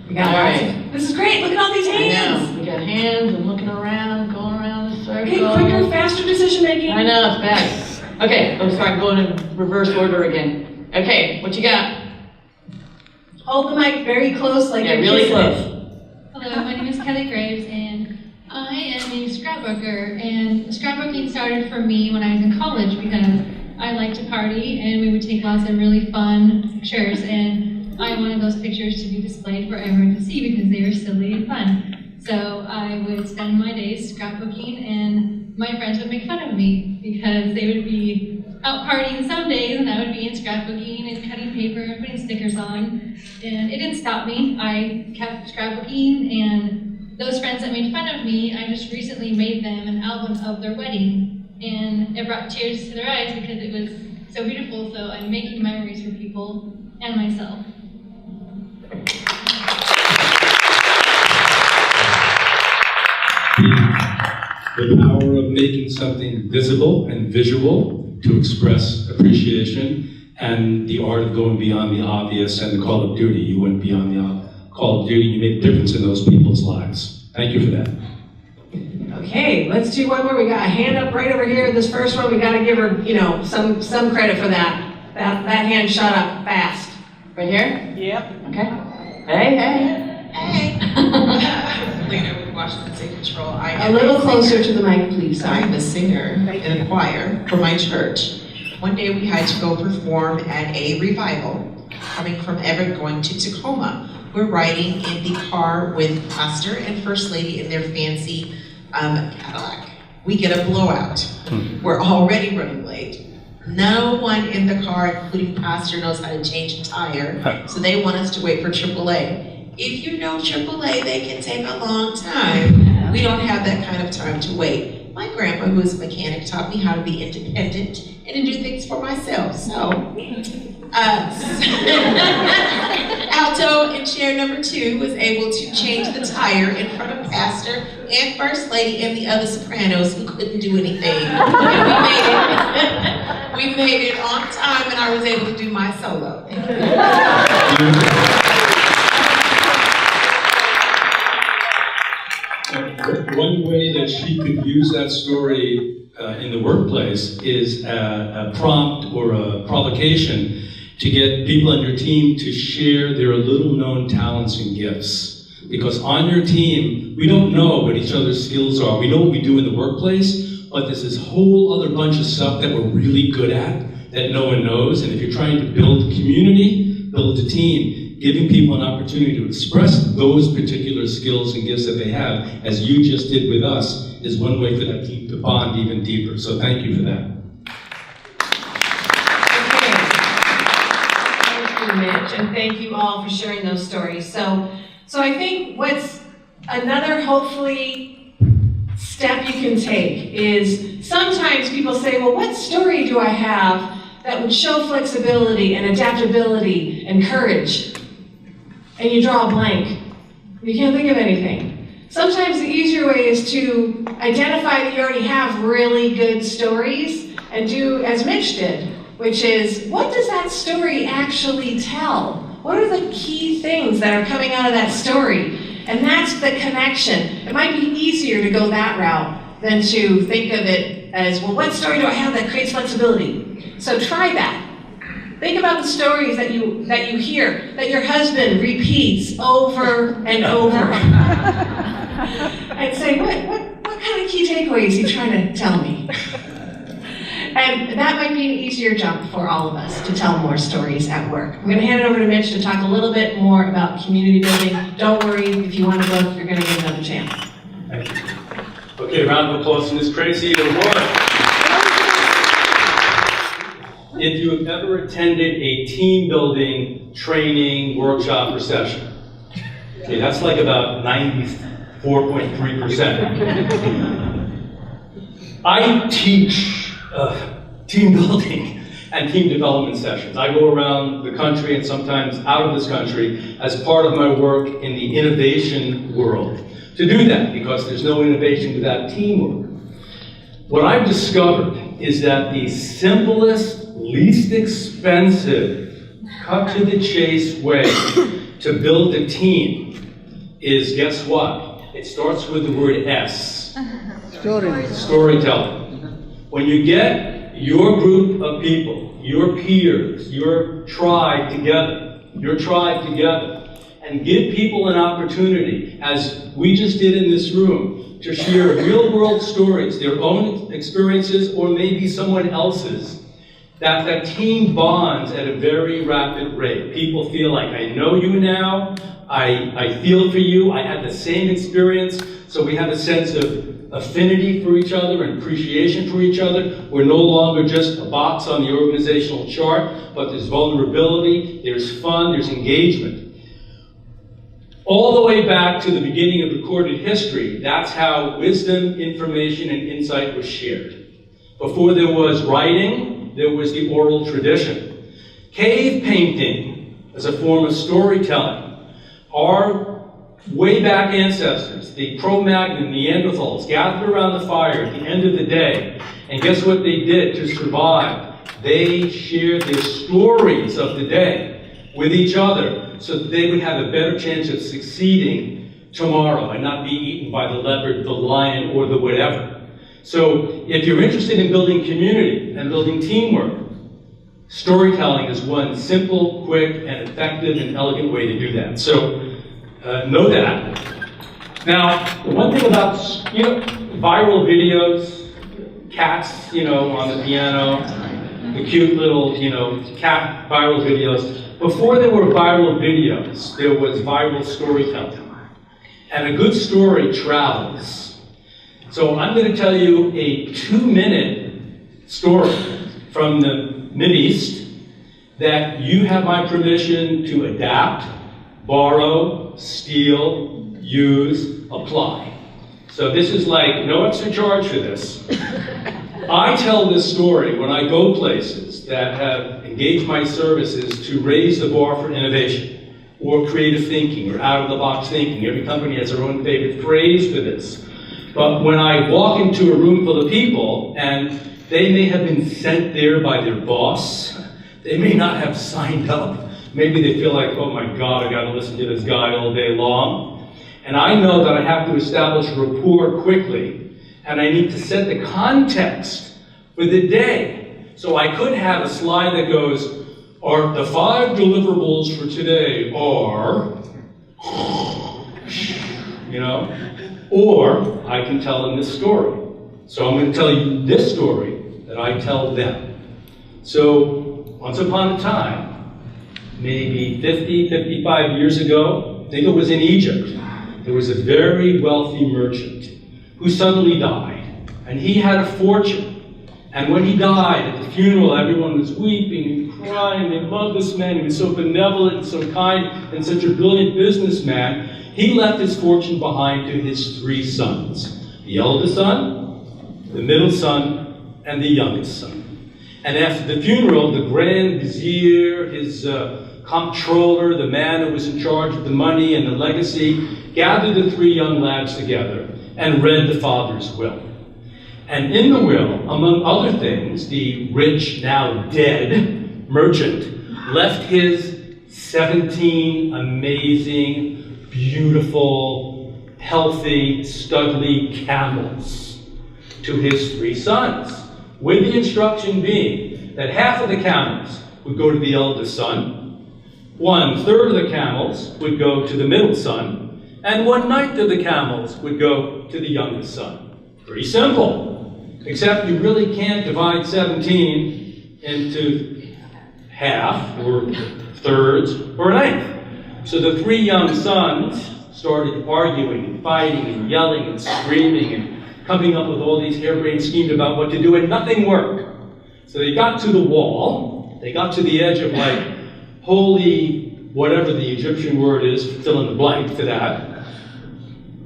We got All lots right. of- This is great. Look at all these hands. We got hands and looking around, going around the circle. Okay, quicker, faster decision making. I know, it's fast. Okay, let's start going in reverse order again. Okay, what you got? Hold the mic very close, like Yeah, you're really kissing close. it. Hello, my name is Kelly Graves, and I am a scrapbooker. And scrapbooking started for me when I was in college because I liked to party, and we would take lots of really fun pictures. And I wanted those pictures to be displayed for everyone to see because they were silly and fun. So I would spend my days scrapbooking, and my friends would make fun of me because they would be out partying some days, and I would be in scrapbooking and cutting paper and putting stickers on. And it didn't stop me. I kept scrapbooking, and those friends that made fun of me, I just recently made them an album of their wedding. And it brought tears to their eyes because it was so beautiful. So I'm making memories for people and myself. The power of making something visible and visual to express appreciation, and the art of going beyond the obvious and the call of duty. You went beyond the call of duty, you made a difference in those people's lives. Thank you for that. Okay, let's do one more. We got a hand up right over here. This first one, we got to give her, some credit for that. That hand shot up fast. Right here? Yep. Okay. Hey. Lena with Washington State Control. A little closer to the mic, please. I'm a singer in a choir for my church. One day we had to go perform at a revival, coming from Everett going to Tacoma. We're riding in the car with Pastor and First Lady in their fancy Cadillac. We get a blowout. We're already running late. No one in the car, including Pastor, knows how to change a tire, so they want us to wait for AAA. If you know AAA, they can take a long time. We don't have that kind of time to wait. My grandpa, who is a mechanic, taught me how to be independent and to do things for myself. So, alto in chair number 2 was able to change the tire in front of Pastor and First Lady and the other sopranos who couldn't do anything. And we made it on time, and I was able to do my solo. One way that she could use that story in the workplace is a prompt or a provocation to get people on your team to share their little-known talents and gifts. Because on your team, we don't know what each other's skills are. We know what we do in the workplace, but there's this whole other bunch of stuff that we're really good at that no one knows. And if you're trying to build a community, build a team, giving people an opportunity to express those particular skills and gifts that they have, as you just did with us, is one way for that team to bond even deeper. So thank you for that. Mitch, and thank you all for sharing those stories. So I think what's another hopefully step you can take is sometimes people say, well, what story do I have that would show flexibility and adaptability and courage? And you draw a blank. You can't think of anything. Sometimes the easier way is to identify that you already have really good stories and do as Mitch did, which is, what does that story actually tell? What are the key things that are coming out of that story? And that's the connection. It might be easier to go that route than to think of it as, well, what story do I have that creates flexibility? So try that. Think about the stories that you hear, that your husband repeats over and over. And say, what kind of key takeaways is he trying to tell me? And that might be an easier jump for all of us to tell more stories at work. I'm going to hand it over to Mitch to talk a little bit more about community building. Don't worry, if you want to book, you're going to get another chance. Thank you. Okay, round of applause for Ms. Tracy Award. If you have ever attended a team building training, workshop, or session, okay, that's like about 94.3%. I teach team building and team development sessions. I go around the country and sometimes out of this country as part of my work in the innovation world to do that, because there's no innovation without teamwork. What I've discovered is that the simplest, least expensive, cut to the chase way to build a team is, guess what? It starts with the word S. Storytelling. When you get your group of people, your peers, your tribe together, and give people an opportunity, as we just did in this room, to share real-world stories, their own experiences or maybe someone else's, that team bonds at a very rapid rate. People feel like, I know you now, I feel for you, I had the same experience, so we have a sense of affinity for each other and appreciation for each other. We're no longer just a box on the organizational chart, but there's vulnerability, there's fun, there's engagement. All the way back to the beginning of recorded history, that's how wisdom, information, and insight was shared. Before there was writing, there was the oral tradition. Cave painting as a form of storytelling. Our way back ancestors, the Cro-Magnon Neanderthals, gathered around the fire at the end of the day, and guess what they did to survive? They shared their stories of the day with each other so that they would have a better chance of succeeding tomorrow and not be eaten by the leopard, the lion, or the whatever. So if you're interested in building community and building teamwork, storytelling is one simple, quick, and effective and elegant way to do that. So know that. Now, the one thing about, viral videos, cats, on the piano, the cute little, cat viral videos. Before there were viral videos, there was viral storytelling. And a good story travels. So I'm going to tell you a 2-minute story from the Mideast that you have my permission to adapt, borrow, steal, use, apply. So this is like no extra charge for this. I tell this story when I go places that have engaged my services to raise the bar for innovation, or creative thinking, or out-of-the-box thinking. Every company has their own favorite phrase for this. But when I walk into a room full of people, and they may have been sent there by their boss, they may not have signed up. Maybe they feel like, oh my God, I gotta listen to this guy all day long. And I know that I have to establish rapport quickly, and I need to set the context for the day. So I could have a slide that goes, the 5 deliverables for today are, or I can tell them this story. So I'm going to tell you this story that I tell them. So once upon a time, maybe 50, 55 years ago, I think it was in Egypt, there was a very wealthy merchant who suddenly died, and he had a fortune. And when he died, at the funeral, everyone was weeping and crying. They loved this man. He was so benevolent and so kind and such a brilliant businessman. He left his fortune behind to his 3 sons. The eldest son, the middle son, and the youngest son. And after the funeral, the Grand Vizier, his comptroller, the man who was in charge of the money and the legacy, gathered the 3 young lads together and read the father's will. And in the will, among other things, the rich, now dead, merchant left his 17 amazing, beautiful, healthy, studly camels to his 3 sons, with the instruction being that half of the camels would go to the eldest son, 1/3 of the camels would go to the middle son, and 1/9 of the camels would go to the youngest son. Pretty simple. Except you really can't divide 17 into half, or thirds, or 1/9. So the 3 young sons started arguing and fighting and yelling and screaming and coming up with all these harebrained schemes about what to do, and nothing worked. So they got to the wall, they got to the edge of like, holy, whatever the Egyptian word is, fill in the blank for that.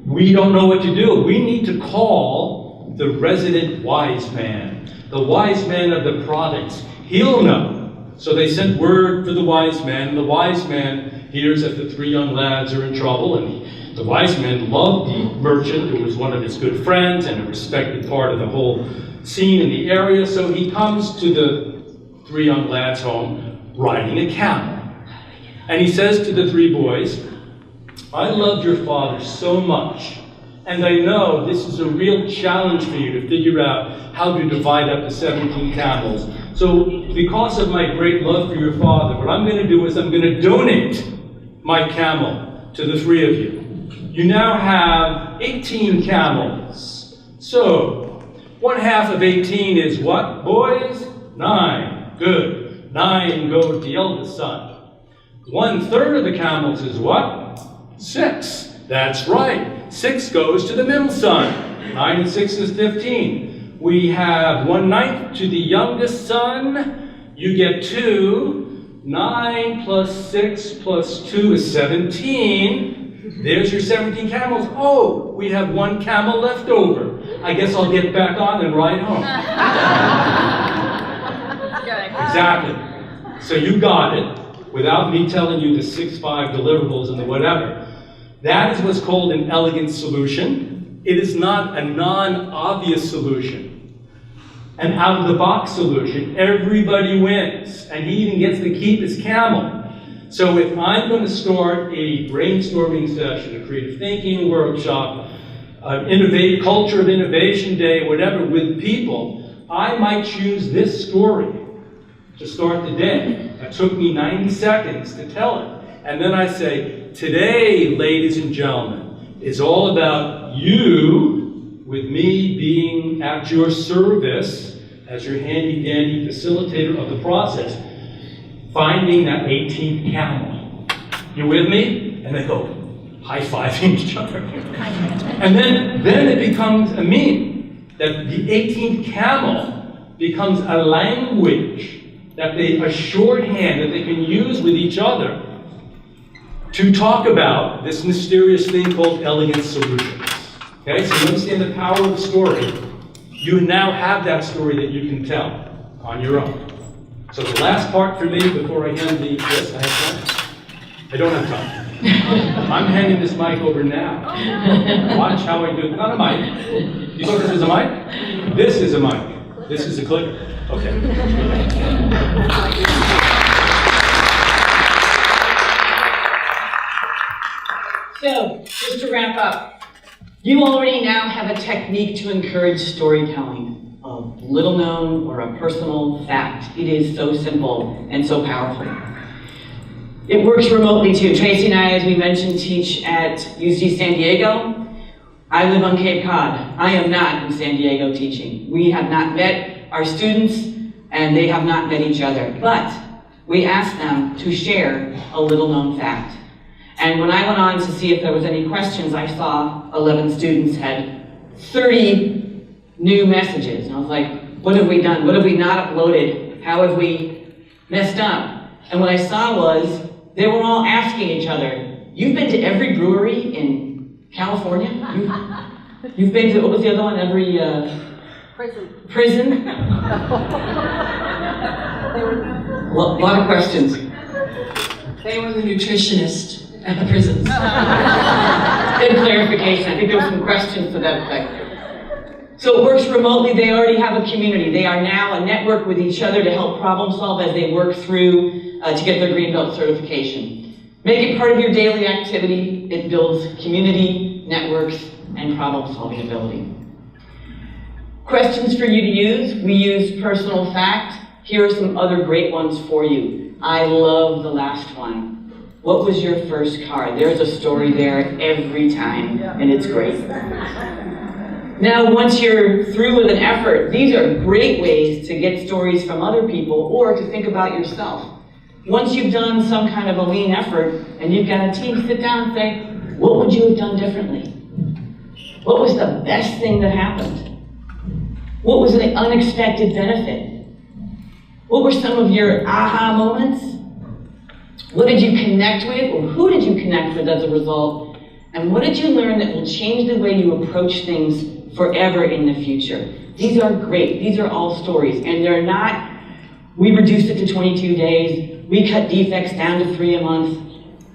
We don't know what to do. We need to call the resident wise man, the wise man of the province. he'll know. So they sent word for the wise man, and the wise man hears that the 3 young lads are in trouble, and the wise man loved the merchant, who was one of his good friends and a respected part of the whole scene in the area, so he comes to the 3 young lads' home riding a camel. And he says to the 3 boys, I loved your father so much, and I know this is a real challenge for you to figure out how to divide up the 17 camels. So because of my great love for your father, what I'm going to do is I'm going to donate my camel to the 3 of you. You now have 18 camels. So 1/2 of 18 is what, boys? 9. Good. 9 go to the eldest son. 1/3 of the camels is what? 6. That's right. 6 goes to the middle son. 9 and 6 is 15. We have 1/9 to the youngest son. You get 2. 9 plus 6 plus 2 is 17. There's your 17 camels. Oh, we have 1 camel left over. I guess I'll get back on and ride home. Exactly. So you got it without me telling you the 6-5 deliverables and the whatever. That is what's called an elegant solution. It is not a non-obvious solution. An out-of-the-box solution. Everybody wins. And he even gets to keep his camel. So if I'm going to start a brainstorming session, a creative thinking workshop, culture of innovation day, whatever, with people, I might choose this story to start the day. It took me 90 seconds to tell it. And then I say, today, ladies and gentlemen, is all about you, with me being at your service as your handy-dandy facilitator of the process, finding that 18th camel. You with me? And they go high-fiving each other. And then it becomes a meme that the 18th camel becomes a language a shorthand that they can use with each other to talk about this mysterious thing called elegant solutions. Okay, so you understand the power of the story. You now have that story that you can tell on your own. So the last part for me before I hand this, I have time? I don't have time. I'm handing this mic over now. Watch how I do it. Not a mic. You thought this was a mic? This is a mic. This is a clicker. Okay. So, just to wrap up, you already now have a technique to encourage storytelling, a little known or a personal fact. It is so simple and so powerful. It works remotely too. Tracy and I, as we mentioned, teach at UC San Diego. I live on Cape Cod. I am not in San Diego teaching. We have not met our students, and they have not met each other. But we asked them to share a little known fact. And when I went on to see if there was any questions, I saw 11 students had 30 new messages. And I was like, what have we done? What have we not uploaded? How have we messed up? And what I saw was they were all asking each other, you've been to every brewery in California? You've been to, what was the other one? Every prison? A lot of questions. They were the nutritionist at the prisons. Good clarification. I think there were some questions to that effect. So it works remotely. They already have a community. They are now a network with each other to help problem solve as they work through to get their Green Belt certification. Make it part of your daily activity. It builds community, networks, and problem solving ability. Questions for you to use. We use personal fact. Here are some other great ones for you. I love the last one. What was your first car? There's a story there every time, and it's great. Now, once you're through with an effort, these are great ways to get stories from other people or to think about yourself. Once you've done some kind of a lean effort and you've got a team, sit down and say, what would you have done differently? What was the best thing that happened? What was the unexpected benefit? What were some of your aha moments? What did you connect with, or who did you connect with as a result? And what did you learn that will change the way you approach things forever in the future? These are great. These are all stories, and they're not We reduced it to 22 days. We cut defects down to 3 a month.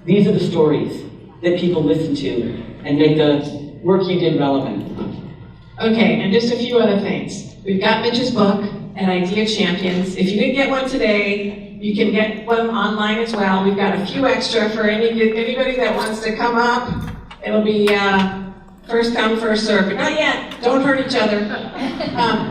These are the stories that people listen to and make the work you did relevant. Okay, and just a few other things. We've got Mitch's book at Idea Champions. If you didn't get one today, you can get one online as well. We've got a few extra for anybody that wants to come up. It'll be first come, first serve, but not yet. Don't hurt each other.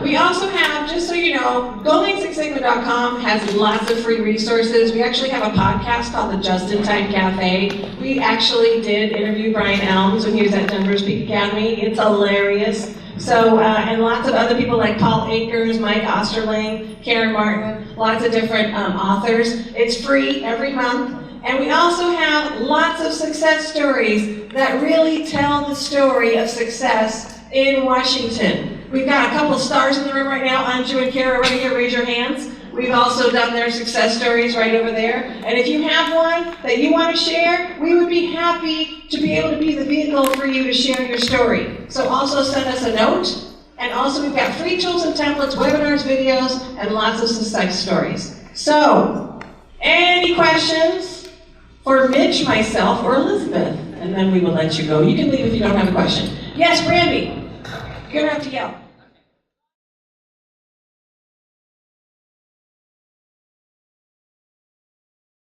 We also have, just so you know, GoLeanSixSigma.com has lots of free resources. We actually have a podcast called the Just in Time Cafe. We actually did interview Brian Elms when he was at Denver's Peak Academy. It's hilarious. So, and lots of other people like Paul Akers, Mike Osterling, Karen Martin, lots of different authors. It's free every month. And we also have lots of success stories that really tell the story of success in Washington. We've got a couple of stars in the room right now, Anju and Kara, right here, raise your hands. We've also done their success stories right over there. And if you have one that you want to share, we would be happy to be able to be the vehicle for you to share your story. So also send us a note. And also we've got free tools and templates, webinars, videos, and lots of success stories. So, any questions for Mitch, myself, or Elizabeth? And then we will let you go. You can leave if you don't have a question. Yes, Brandy. You're going to have to yell.